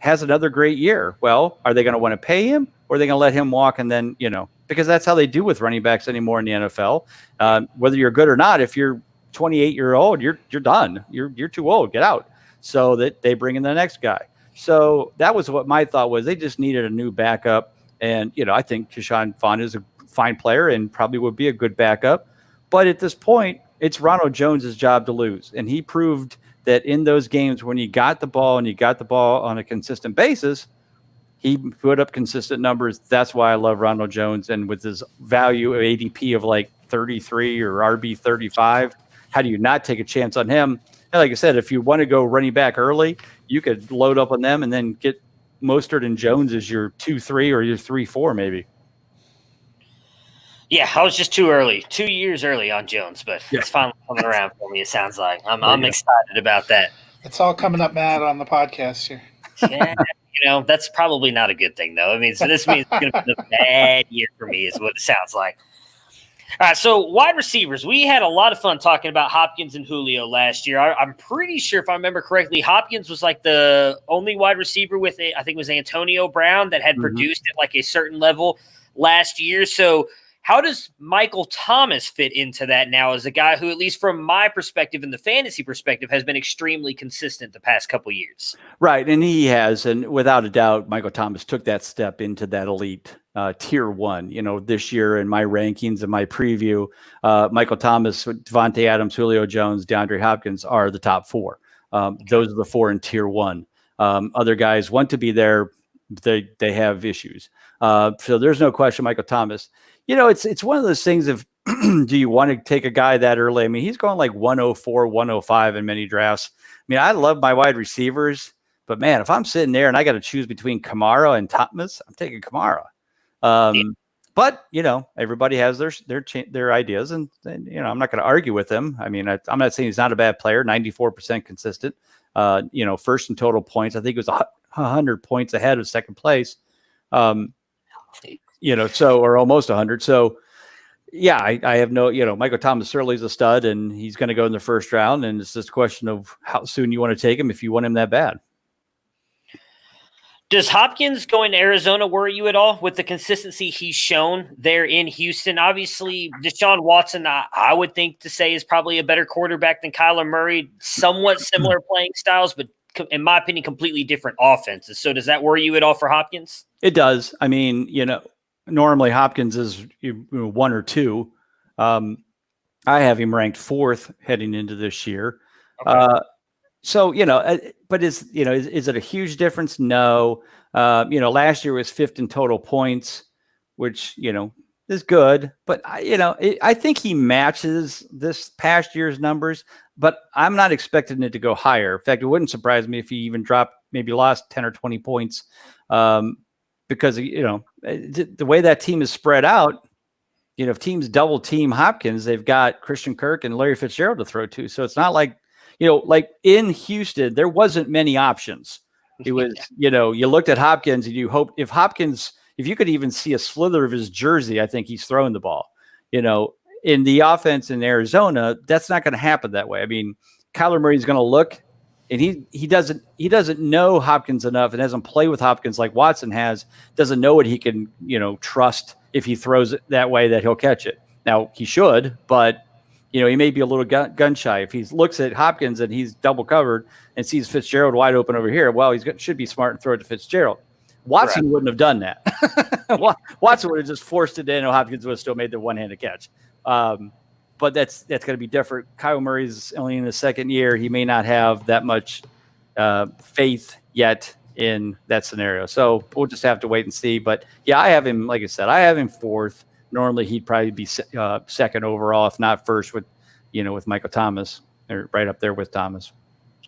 has another great year. Well, are they going to want to pay him, or are they going to let him walk and then, because that's how they do with running backs anymore in the NFL. Whether you're good or not, if you're 28-year-old, you're done. You're too old. Get out. so that they bring in the next guy. So that was what my thought was. They just needed a new backup. And, I think Keyshawn Vaughn is a fine player and probably would be a good backup. But at this point, it's Ronald Jones's job to lose. And he proved that in those games when he got the ball and he got the ball on a consistent basis, he put up consistent numbers. That's why I love Ronald Jones. And with his value of ADP of like 33 or RB 35, how do you not take a chance on him? And like I said, if you want to go running back early, you could load up on them and then get Mostert and Jones as your 2-3 or your 3-4 maybe. Yeah, I was just too early, 2 years early on Jones, but it's finally coming around for me. It sounds like I'm excited about that. It's all coming up, Matt, on the podcast here. Yeah, that's probably not a good thing though. I mean, so this means it's going to be a bad year for me, is what it sounds like. All right, so wide receivers, we had a lot of fun talking about Hopkins and Julio last year. I'm pretty sure, if I remember correctly, Hopkins was like the only wide receiver with I think it was Antonio Brown that had produced at like a certain level last year. So how does Michael Thomas fit into that now as a guy who, at least from my perspective and the fantasy perspective, has been extremely consistent the past couple years? Right, and he has, and without a doubt, Michael Thomas took that step into that elite tier one. This year in my rankings and my preview, Michael Thomas, Devontae Adams, Julio Jones, DeAndre Hopkins are the top four. Those are the four in tier one. Other guys want to be there. They have issues. So there's no question Michael Thomas. It's one of those things of, do you want to take a guy that early? I mean, he's going like 104, 105 in many drafts. I mean, I love my wide receivers, but man, if I'm sitting there and I got to choose between Kamara and Thomas, I'm taking Kamara. But everybody has their ideas, and I'm not going to argue with them. I mean, I'm not saying he's not a bad player. 94% consistent. First in total points. I think it was 100 points ahead of second place. Or almost 100. So, yeah, I have no, Michael Thomas certainly is a stud, and he's going to go in the first round. And it's just a question of how soon you want to take him if you want him that bad. Does Hopkins going to Arizona worry you at all with the consistency he's shown there in Houston? Obviously, Deshaun Watson, I would think to say, is probably a better quarterback than Kyler Murray. Somewhat similar playing styles, but in my opinion, completely different offenses. So does that worry you at all for Hopkins? It does. I mean, normally Hopkins is 1 or 2. I have him ranked 4th heading into this year. Okay. So, but is it a huge difference? No. Last year was 5th in total points, which, is good. But, I think he matches this past year's numbers, but I'm not expecting it to go higher. In fact, it wouldn't surprise me if he even dropped, maybe lost 10 or 20 points. Because, the way that team is spread out, if teams double team Hopkins, they've got Christian Kirk and Larry Fitzgerald to throw to. So it's not like, like in Houston, there wasn't many options. It was, you looked at Hopkins and you hope if you could even see a slither of his jersey, I think he's throwing the ball. In the offense in Arizona, that's not going to happen that way. I mean, Kyler Murray's going to look, and he doesn't know Hopkins enough and doesn't play with Hopkins like Watson has, doesn't know what he can, trust if he throws it that way that he'll catch it. Now, he should, but, he may be a little gun shy. If he looks at Hopkins and he's double covered and sees Fitzgerald wide open over here, well, should be smart and throw it to Fitzgerald. Watson wouldn't have done that. Watson would have just forced it in, and Hopkins would have still made the one-handed catch. But that's going to be different. Kyle Murray's only in his second year. He may not have that much faith yet in that scenario. So we'll just have to wait and see. But, yeah, I have him, like I said, I have him 4th. Normally he'd probably be second overall, if not first with Michael Thomas, or right up there with Thomas.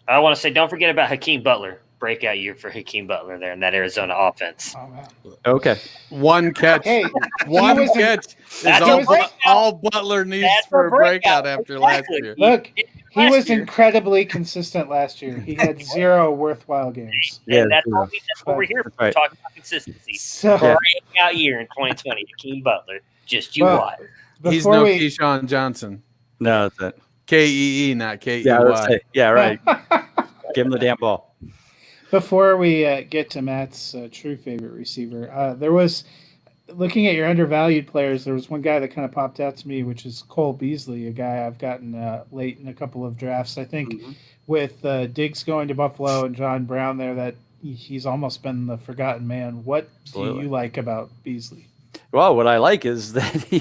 I want to say, don't forget about Hakeem Butler. Breakout year for Hakeem Butler there in that Arizona offense. Oh, man. Okay. One catch. Hey, one catch is all Butler needs for a breakout after last year. Look, he was incredibly consistent last year. He had 0 worthwhile games. Yeah, that's what we're here for. Right. Talking about consistency. So, breakout year in 2020, Hakeem Butler. Just you watch. He's no Keyshawn Johnson. No, that's it. K-E-E, not K-E-Y. Yeah, right. Give him the damn ball. Before we get to Matt's true favorite receiver, there was looking at your undervalued players, there was one guy that kind of popped out to me, which is Cole Beasley, a guy I've gotten late in a couple of drafts. I think with Diggs going to Buffalo and John Brown there, that he's almost been the forgotten man. What do you like about Beasley? Well, what I like is that he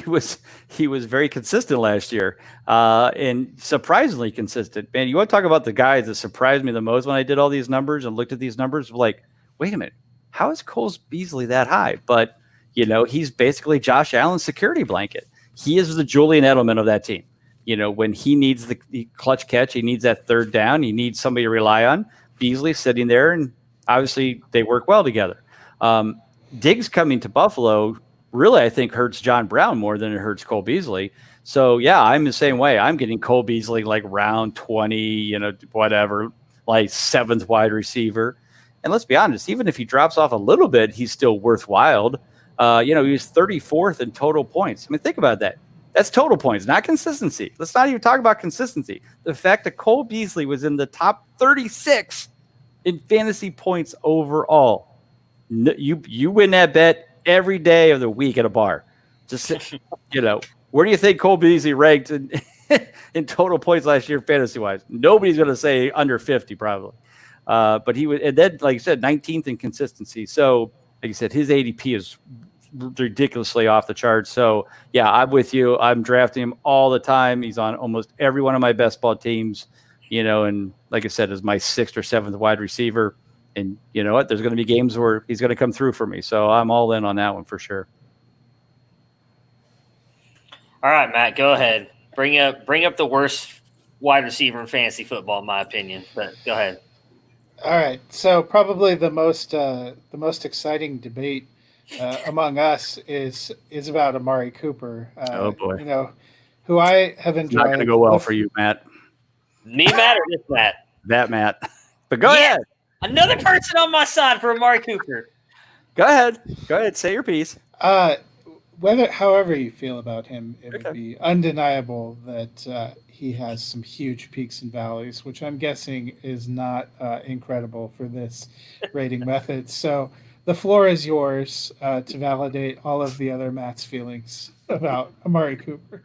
was very consistent last year, and surprisingly consistent. Man, you want to talk about the guys that surprised me the most when I did all these numbers and looked at these numbers? Like, wait a minute, how is Cole Beasley that high? But he's basically Josh Allen's security blanket. He is the Julian Edelman of that team. When he needs the clutch catch, he needs that third down, he needs somebody to rely on. Beasley's sitting there, and obviously they work well together. Diggs coming to Buffalo really, I think, hurts John Brown more than it hurts Cole Beasley. So, yeah, I'm the same way. I'm getting Cole Beasley like round 20, whatever, like 7th wide receiver. And let's be honest, even if he drops off a little bit, he's still worthwhile. He was 34th in total points. I mean, think about that. That's total points, not consistency. Let's not even talk about consistency. The fact that Cole Beasley was in the top 36 in fantasy points overall. You win that bet every day of the week at a bar. Just where do you think Cole Beasley ranked in total points last year, fantasy wise? Nobody's going to say under 50, probably. But he was, and then, like you said, 19th in consistency. So, like you said, his ADP is ridiculously off the charts. So, yeah, I'm with you. I'm drafting him all the time. He's on almost every one of my best ball teams. And like I said, is my 6th or 7th wide receiver. And you know what? There's going to be games where he's going to come through for me. So I'm all in on that one for sure. All right, Matt, go ahead. Bring up the worst wide receiver in fantasy football, in my opinion. But go ahead. All right. So probably the most exciting debate among us is about Amari Cooper. Oh boy. Who I have enjoyed. It's not going to go well for you, Matt. Me, Matt, or this Matt? That Matt. But go ahead. Another person on my side for Amari Cooper. Go ahead. Say your piece. However you feel about him, it would be undeniable that he has some huge peaks and valleys, which I'm guessing is not incredible for this rating method. So the floor is yours to validate all of the other Matt's feelings about Amari Cooper.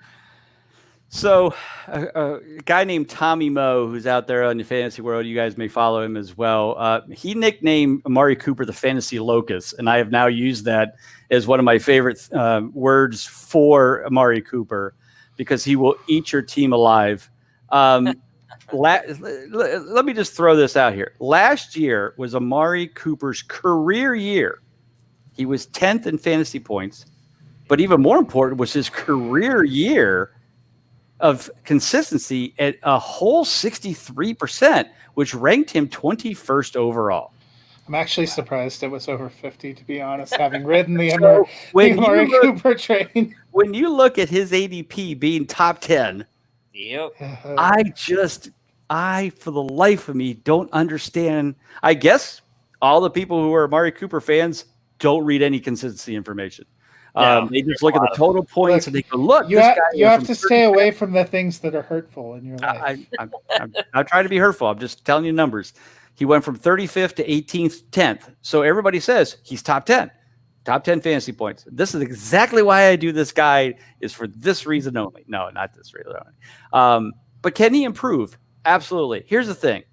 So a guy named Tommy Moe, who's out there in the fantasy world, you guys may follow him as well. He nicknamed Amari Cooper the fantasy locust, and I have now used that as one of my favorite words for Amari Cooper because he will eat your team alive. Let me just throw this out here. Last year was Amari Cooper's career year. He was 10th in fantasy points, but even more important was his career year of consistency at a whole 63%, which ranked him 21st overall. I'm actually surprised it was over 50, to be honest, having ridden the Amari Cooper train. When you look at his ADP being top 10, I, for the life of me, don't understand. I guess all the people who are Amari Cooper fans don't read any consistency information. They just look at the total points and they go, look, you have to stay away from the things that are hurtful in your life. I'm not trying to be hurtful. I'm just telling you numbers. He went from 35th to 18th, 10th. So everybody says he's top 10 fantasy points. This is exactly why I do this guide, is for this reason only. No, not this reason only. But can he improve? Absolutely. Here's the thing.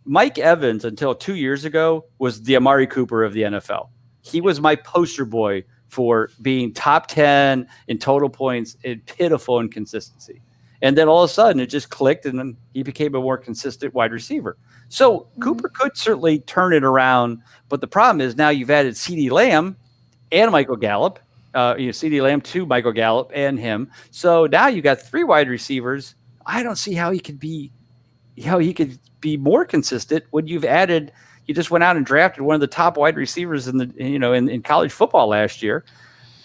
Mike Evans, until 2 years ago, was the Amari Cooper of the NFL. He was my poster boy for being top 10 in total points and pitiful in consistency. And then all of a sudden it just clicked and then he became a more consistent wide receiver. So Cooper could certainly turn it around, but the problem is now you've added CeeDee Lamb and Michael Gallup, CeeDee Lamb to Michael Gallup and him. So now you got 3 wide receivers. I don't see how he could be more consistent when you've added. You just went out and drafted one of the top wide receivers in college football last year.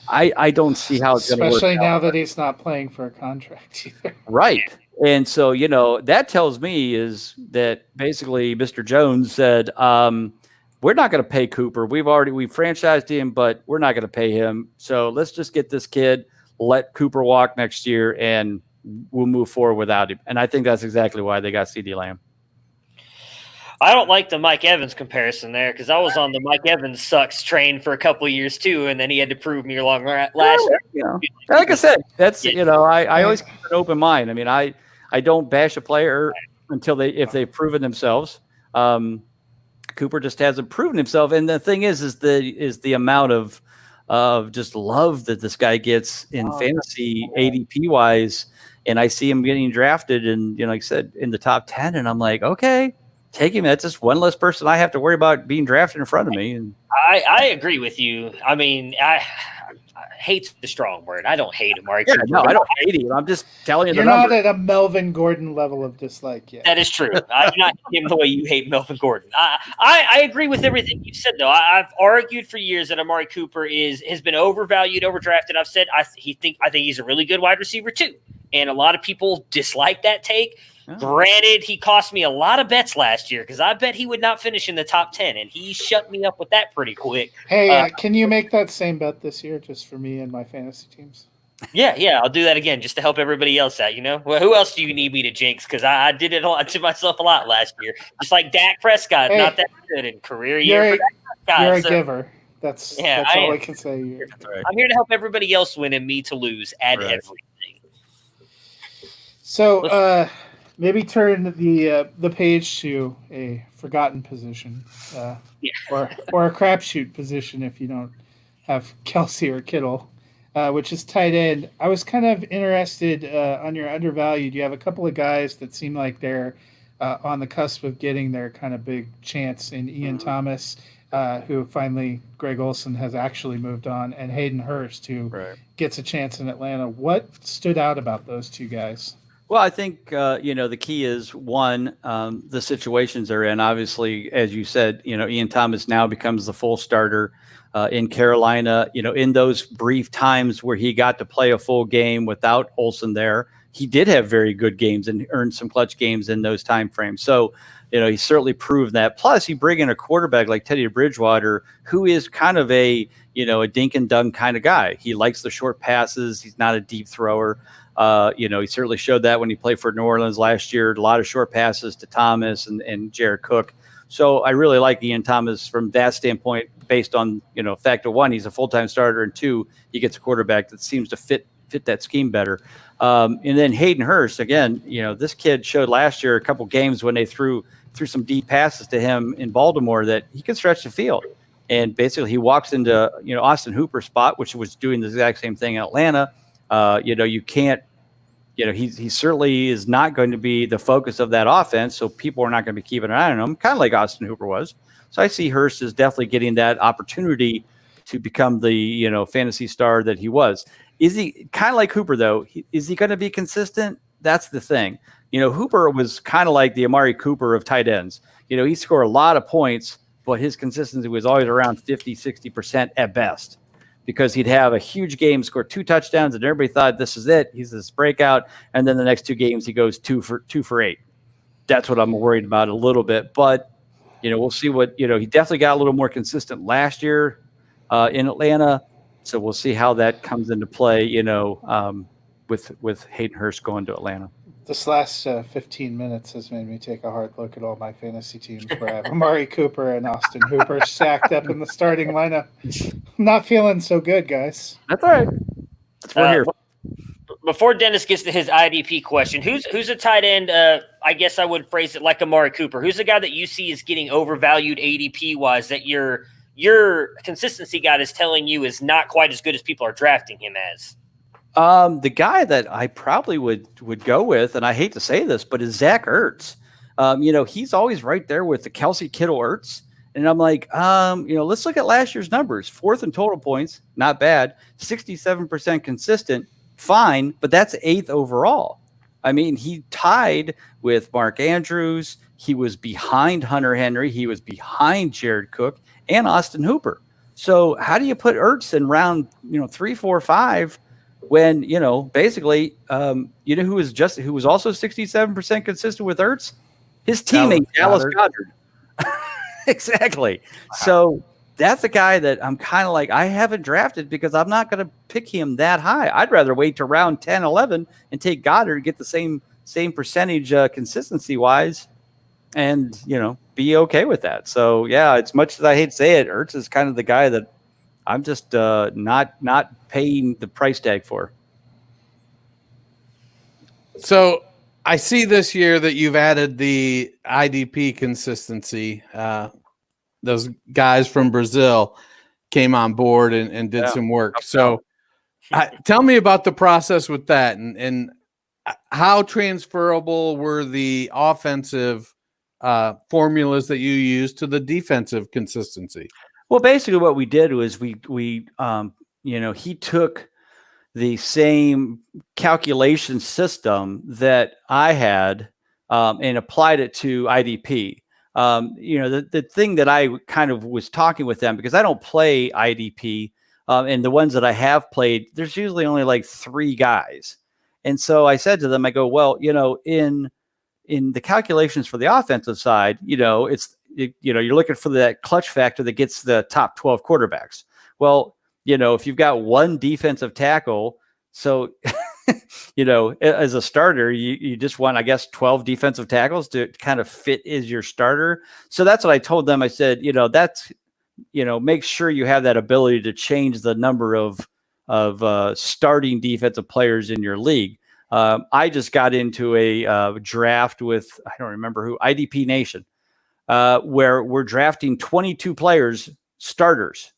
I don't see how it's going to work. Especially now that he's not playing for a contract either. Right. And so, that tells me is that basically Mr. Jones said, we're not going to pay Cooper. We franchised him, but we're not going to pay him. So let's just get this kid, let Cooper walk next year, and we'll move forward without him. And I think that's exactly why they got CeeDee Lamb. I don't like the Mike Evans comparison there because I was on the Mike Evans sucks train for a couple of years too, and then he had to prove me wrong last year. You know, like I said, that's Yeah. you know, I always keep an open mind. I mean, I don't bash a player until if they've proven themselves. Cooper just hasn't proven himself, and the thing is the amount of just love that this guy gets in fantasy ADP wise. And I see him getting drafted, and like I said, in the top 10, and I'm like, okay, take him. That's just one less person I have to worry about being drafted in front of me. And I agree with you. I mean, I hate's the strong word. I don't hate Amari Cooper. No, I don't hate him. I'm just telling you You're the not number. at a Melvin Gordon level of dislike yet. That is true. I do not hate him the way you hate Melvin Gordon. I agree with everything you've said, though. I've argued for years that Amari Cooper has been overvalued, overdrafted. I've said I think he's a really good wide receiver too, and a lot of people dislike that take. Granted, he cost me a lot of bets last year because I bet he would not finish in the top 10, and he shut me up with that pretty quick. Hey, can you make that same bet this year just for me and my fantasy teams? Yeah, I'll do that again just to help everybody else out, Well, who else do you need me to jinx? Because I did it to myself a lot last year. Just like Dak Prescott, not that good in career year for Dak Prescott. You're a giver. That's all I can say. Right. I'm here to help everybody else win and me to lose at everything. So maybe turn the page to a forgotten position, or a crapshoot position if you don't have Kelsey or Kittle. Which is tight end. I was kind of interested on your undervalued. You have a couple of guys that seem like they're on the cusp of getting their kind of big chance in Ian Thomas, who finally Greg Olsen has actually moved on, and Hayden Hurst, who gets a chance in Atlanta. What stood out about those two guys? Well, I think, the key is, one, the situations they're in. Obviously, as you said, Ian Thomas now becomes the full starter in Carolina. In those brief times where he got to play a full game without Olsen there, he did have very good games and earned some clutch games in those time frames. So, he certainly proved that. Plus, you bring in a quarterback like Teddy Bridgewater, who is kind of a dink and dunk kind of guy. He likes the short passes. He's not a deep thrower. He certainly showed that when he played for New Orleans last year. A lot of short passes to Thomas and Jared Cook. So I really like Ian Thomas from that standpoint, based on, fact of one, he's a full-time starter, and two, he gets a quarterback that seems to fit that scheme better. And then Hayden Hurst, again, this kid showed last year a couple games when they threw some deep passes to him in Baltimore that he could stretch the field. And basically he walks into, Austin Hooper's spot, which was doing the exact same thing in Atlanta. You can't, he certainly is not going to be the focus of that offense, so people are not going to be keeping an eye on him, kind of like Austin Hooper was. So I see Hurst is definitely getting that opportunity to become the, fantasy star that he was. Is he kind of like Hooper, though? Is he going to be consistent? That's the thing. Hooper was kind of like the Amari Cooper of tight ends. He scored a lot of points, but his consistency was always around 50, 60% at best, because he'd have a huge game, score 2 touchdowns, and everybody thought this is it. He's this breakout. And then the next 2 games, he goes 2 for 8. That's what I'm worried about a little bit. But, we'll see what, he definitely got a little more consistent last year in Atlanta. So we'll see how that comes into play, with Hayden Hurst going to Atlanta. This last 15 minutes has made me take a hard look at all my fantasy teams where I have Amari Cooper and Austin Hooper stacked up in the starting lineup. I'm not feeling so good, guys. That's all right. That's what we're here. Before Dennis gets to his IDP question, who's a tight end? I guess I would phrase it like Amari Cooper. Who's the guy that you see is getting overvalued ADP wise that your consistency guide is telling you is not quite as good as people are drafting him as? The guy that I probably would go with, and I hate to say this, but is Zach Ertz. He's always right there with the Kelsey Kittle Ertz. And I'm like, let's look at last year's numbers. 4th in total points, not bad. 67% consistent, fine, but that's 8th overall. I mean, he tied with Mark Andrews. He was behind Hunter Henry. He was behind Jared Cook and Austin Hooper. So how do you put Ertz in round, 3, 4, 5? When, basically, who was also 67% consistent with Ertz? His teammate, Dallas Goedert. Exactly. Wow. So that's a guy that I'm kind of like, I haven't drafted because I'm not going to pick him that high. I'd rather wait to round 10, 11 and take Goddard and get the same percentage consistency-wise and be okay with that. So yeah, as much as I hate to say it, Ertz is kind of the guy that I'm just not paying the price tag for. So I see this year that you've added the IDP consistency. Those guys from Brazil came on board and did some work. So tell me about the process with that, and how transferable were the offensive formulas that you used to the defensive consistency? Well, basically what we did was we he took the same calculation system that I had and applied it to IDP. The thing that I kind of was talking with them, because I don't play IDP, and the ones that I have played, there's usually only like 3 guys. And so I said to them, I go, well, in the calculations for the offensive side, you're looking for that clutch factor that gets the top 12 quarterbacks. Well, if you've got one defensive tackle, so, as a starter, you just want, I guess, 12 defensive tackles to kind of fit as your starter. So that's what I told them. I said, that's, make sure you have that ability to change the number of starting defensive players in your league. I just got into a draft with, I don't remember who, IDP Nation, where we're drafting 22 players, starters.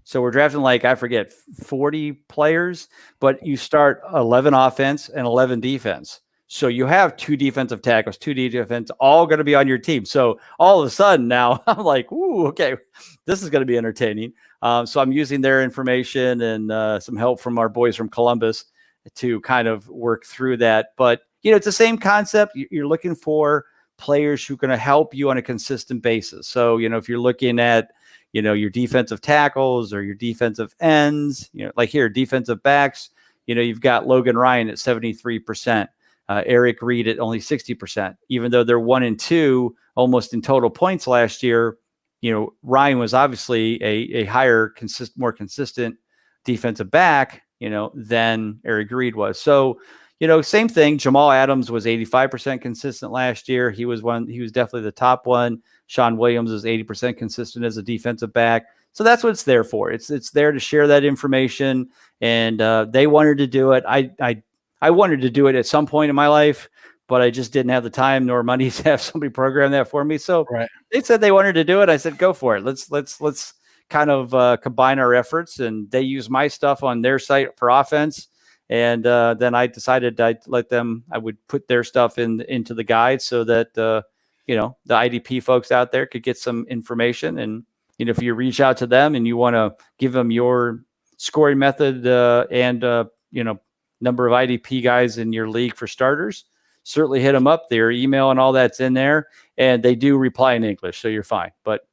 So we're drafting I forget, 40 players, but you start 11 offense and 11 defense. So you have 2 defensive tackles, 2 defense, all going to be on your team. So all of a sudden now I'm like, ooh, okay, this is going to be entertaining. So I'm using their information and some help from our boys from Columbus to kind of work through that. But, it's the same concept. You're looking for players who are going to help you on a consistent basis. So, if you're looking at, your defensive tackles or your defensive ends, like here, defensive backs, you've got Logan Ryan at 73%, Eric Reed at only 60%, even though they're 1 and 2 almost in total points last year. Ryan was obviously a higher, more consistent defensive back, than Eric Reed was. So, same thing. Jamal Adams was 85% consistent last year. He was definitely the top one. Sean Williams is 80% consistent as a defensive back. So that's what it's there for. It's there to share that information. And they wanted to do it. I wanted to do it at some point in my life, but I just didn't have the time nor money to have somebody program that for me. So They said they wanted to do it. I said, go for it. Let's kind of combine our efforts. And they use my stuff on their site for offense. And then I decided I would put their stuff into the guide so that, the IDP folks out there could get some information. And, if you reach out to them and you want to give them your scoring method and number of IDP guys in your league for starters, certainly hit them up. Their email and all that's in there. And they do reply in English, so you're fine. But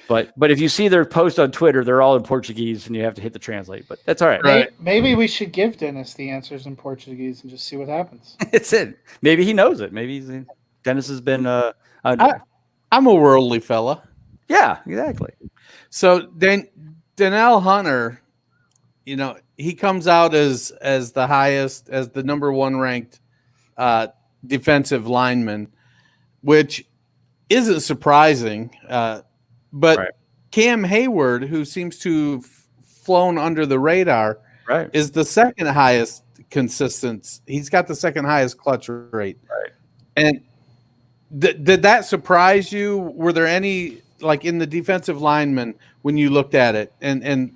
But if you see their post on Twitter, they're all in Portuguese and you have to hit the translate, but that's all right. Maybe we should give Dennis the answers in Portuguese and just see what happens. It's it. Maybe he knows it. Maybe Dennis has been I'm a worldly fella. Yeah, exactly. So Danielle Hunter, he comes out as the number 1 ranked defensive lineman, which isn't surprising. But Cam Hayward, who seems to have flown under the radar, is the second highest consistent. He's got the second highest clutch rate. Right. And did that surprise you? Were there any, in the defensive linemen when you looked at it, and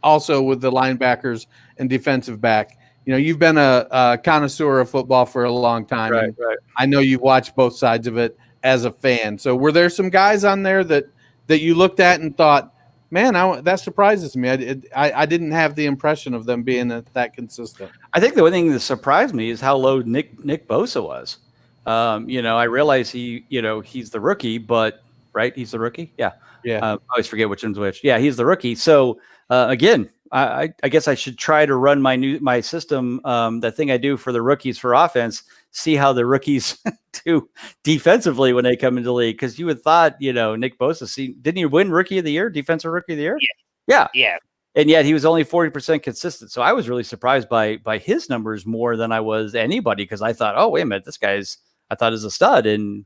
also with the linebackers and defensive back? You've been a connoisseur of football for a long time. Right. I know you've watched both sides of it as a fan. So were there some guys on there that you looked at and thought, man, that surprises me. I didn't have the impression of them being that consistent. I think the one thing that surprised me is how low Nick Bosa was. I realize he's the rookie, but he's the rookie. Yeah. I always forget which one's which. Yeah, he's the rookie. So again, I guess I should try to run my system, the thing I do for the rookies for offense, see how the rookies do defensively when they come into the league. Because you would thought, Nick Bosa, didn't he win Rookie of the Year, Defensive Rookie of the Year? Yeah. And yet he was only 40% consistent. So I was really surprised by his numbers more than I was anybody, because I thought, oh, wait a minute, this guy's, I thought is a stud, and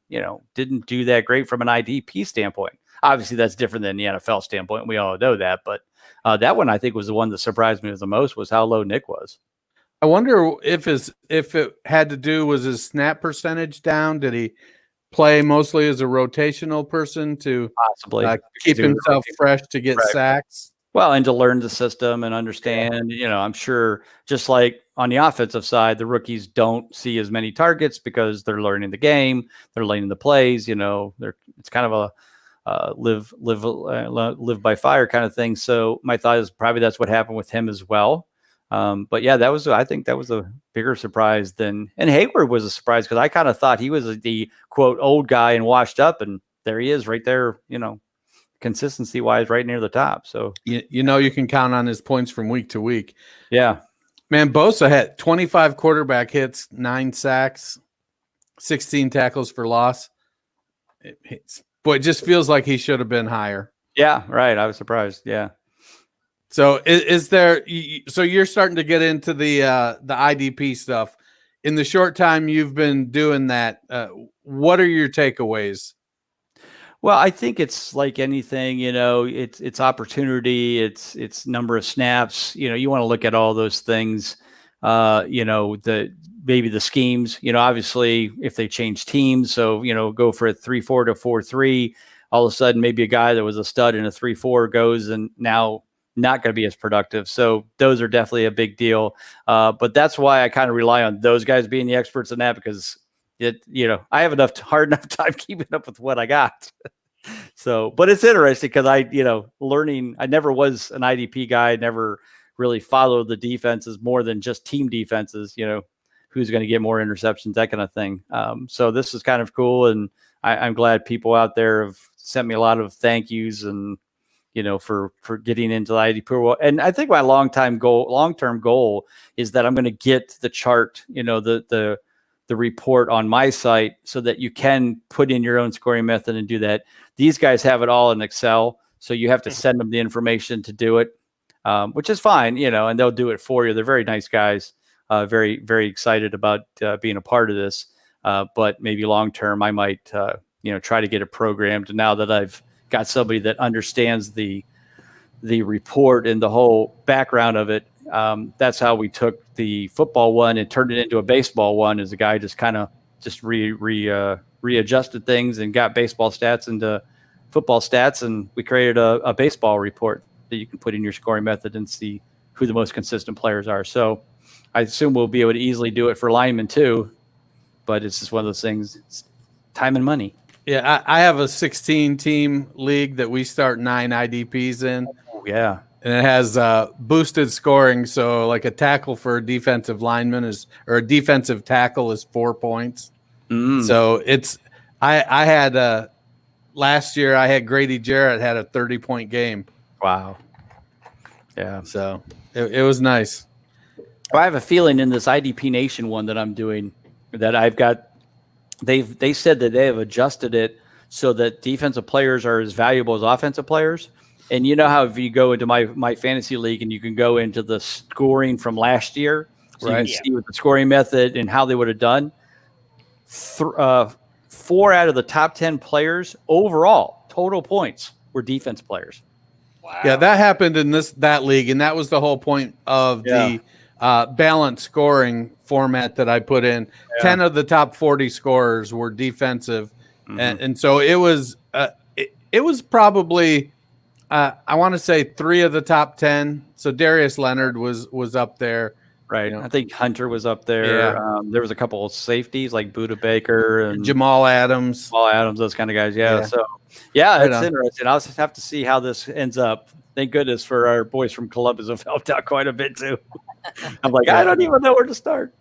didn't do that great from an IDP standpoint. Obviously, that's different than the NFL standpoint. We all know that, but that one I think was the one that surprised me the most was how low Nick was. I wonder if it had to do was his snap percentage down. Did he play mostly as a rotational person to possibly keep himself fresh to get sacks? Well, and to learn the system and understand, I'm sure just like on the offensive side, the rookies don't see as many targets because they're learning the game, they're learning the plays, it's kind of a live by fire kind of thing. So my thought is probably that's what happened with him as well. But yeah, I think that was a bigger surprise and Hayward was a surprise because I kind of thought he was the quote old guy and washed up, and there he is right there, consistency wise right near the top. So you can count on his points from week to week. Yeah, man. Bosa had 25 quarterback hits, 9 sacks, 16 tackles for loss. It just feels like he should have been higher. Yeah, right. I was surprised. Yeah. So is there? So you're starting to get into the IDP stuff. In the short time you've been doing that, what are your takeaways? Well, I think it's like anything, it's opportunity, it's number of snaps. You want to look at all those things. Maybe the schemes. Obviously, if they change teams, so go for a 3-4 to 4-3. All of a sudden, maybe a guy that was a stud in a 3-4 goes and now not going to be as productive. So those are definitely a big deal. But that's why I kind of rely on those guys being the experts in that because I have hard enough time keeping up with what I got. So, but it's interesting because I never was an IDP guy, never really followed the defenses more than just team defenses, who's going to get more interceptions, that kind of thing. So this is kind of cool. And I'm glad people out there have sent me a lot of thank yous and, for getting into the IDP world. And I think my long-term goal is that I'm going to get the chart, the report on my site so that you can put in your own scoring method and do that. These guys have it all in Excel. So you have to send them the information to do it, which is fine, and they'll do it for you. They're very nice guys, very, very excited about being a part of this. But maybe long-term, I might, try to get it programmed now that I've got somebody that understands the report and the whole background of it. That's how we took the football one and turned it into a baseball one. As a guy just kind of readjusted things and got baseball stats into football stats, and we created a baseball report that you can put in your scoring method and see who the most consistent players are. So I assume we'll be able to easily do it for linemen too, but it's just one of those things. It's time and money. Yeah, I have a 16-team league that we start 9 IDPs in. Oh, yeah. And it has boosted scoring. So like a tackle for a defensive lineman or a defensive tackle is 4 points. So I had last year I had Grady Jarrett had a 30-point game. Wow. Yeah. So it was nice. Well, I have a feeling in this IDP Nation one that I'm doing that I've got, they said that they have adjusted it so that defensive players are as valuable as offensive players. And you know how if you go into my fantasy league and you can go into the scoring from last year, so you can see with the scoring method and how they would have done. 4 out of the top 10 players overall total points were defense players. Wow. Yeah, that happened in that league, and that was the whole point of the balanced scoring format that I put in. 10 of the top 40 scorers were defensive, and so it was probably I want to say 3 of the top 10. So Darius Leonard was up there. Right. I think Hunter was up there. Yeah. There was a couple of safeties like Buda Baker and Jamal Adams, those kind of guys. Yeah. So, it's interesting. I'll just have to see how this ends up. Thank goodness for our boys from Columbus have helped out quite a bit too. I'm like, I don't even know where to start.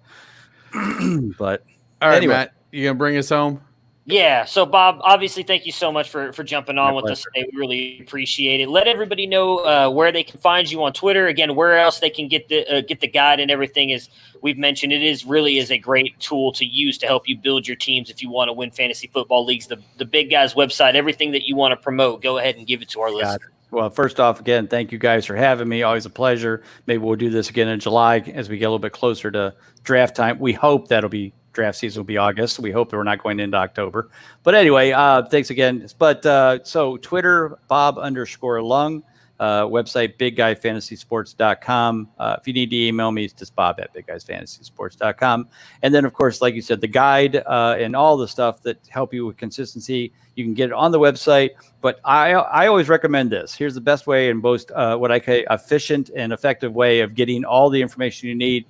But all right, anyway. Matt, you going to bring us home? Yeah. So, Bob, obviously, thank you so much for jumping on with us today. We really appreciate it. Let everybody know where they can find you on Twitter. Again, where else they can get the guide and everything. As we've mentioned, it really is a great tool to use to help you build your teams if you want to win fantasy football leagues. The Big Guys website, everything that you want to promote, go ahead and give it to our listeners. Well, first off, again, thank you guys for having me. Always a pleasure. Maybe we'll do this again in July as we get a little bit closer to draft time. We hope that'll be draft season will be August. We hope that we're not going into October. But anyway, thanks again. But so Twitter, Bob_Lung. Website, bigguyfantasysports.com. If you need to email me, it's just bob@bigguyfantasysports.com. And then, of course, like you said, the guide and all the stuff that help you with consistency, you can get it on the website. But I always recommend this. Here's the best way and most what I call efficient and effective way of getting all the information you need.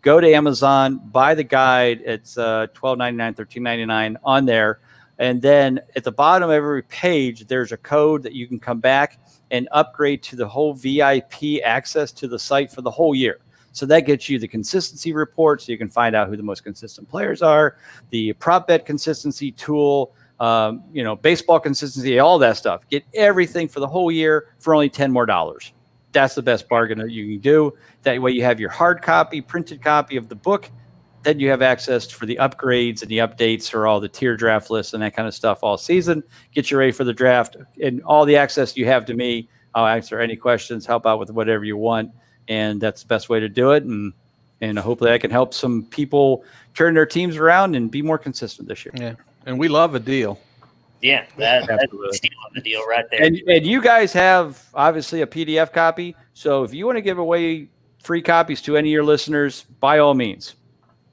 Go to Amazon, buy the guide. It's $12.99, $13.99 on there. And then at the bottom of every page, there's a code that you can come back and upgrade to the whole VIP access to the site for the whole year. So that gets you the consistency report, so you can find out who the most consistent players are, the prop bet consistency tool, baseball consistency, all that stuff. Get everything for the whole year for only $10 more. That's the best bargain that you can do. That way you have your hard copy, printed copy of the book. Then you have access for the upgrades and the updates for all the tier draft lists and that kind of stuff all season. Get you ready for the draft and all the access you have to me. I'll answer any questions, help out with whatever you want. And that's the best way to do it. And hopefully I can help some people turn their teams around and be more consistent this year. Yeah. And we love a deal. Yeah, that's the deal right there. And you guys have obviously a PDF copy. So if you want to give away free copies to any of your listeners, by all means.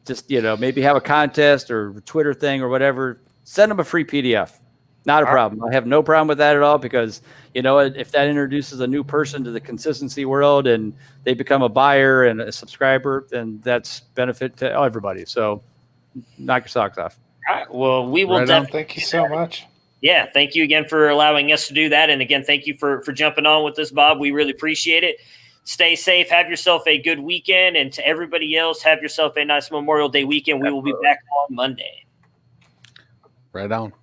Just, maybe have a contest or a Twitter thing or whatever. Send them a free PDF. Not a problem. I have no problem with that at all because, if that introduces a new person to the consistency world and they become a buyer and a subscriber, then that's benefit to everybody. So knock your socks off. All right. Well, we will Thank you so much. Yeah, thank you again for allowing us to do that. And again, thank you for jumping on with us, Bob. We really appreciate it. Stay safe. Have yourself a good weekend. And to everybody else, have yourself a nice Memorial Day weekend. We will be back on Monday. Right on.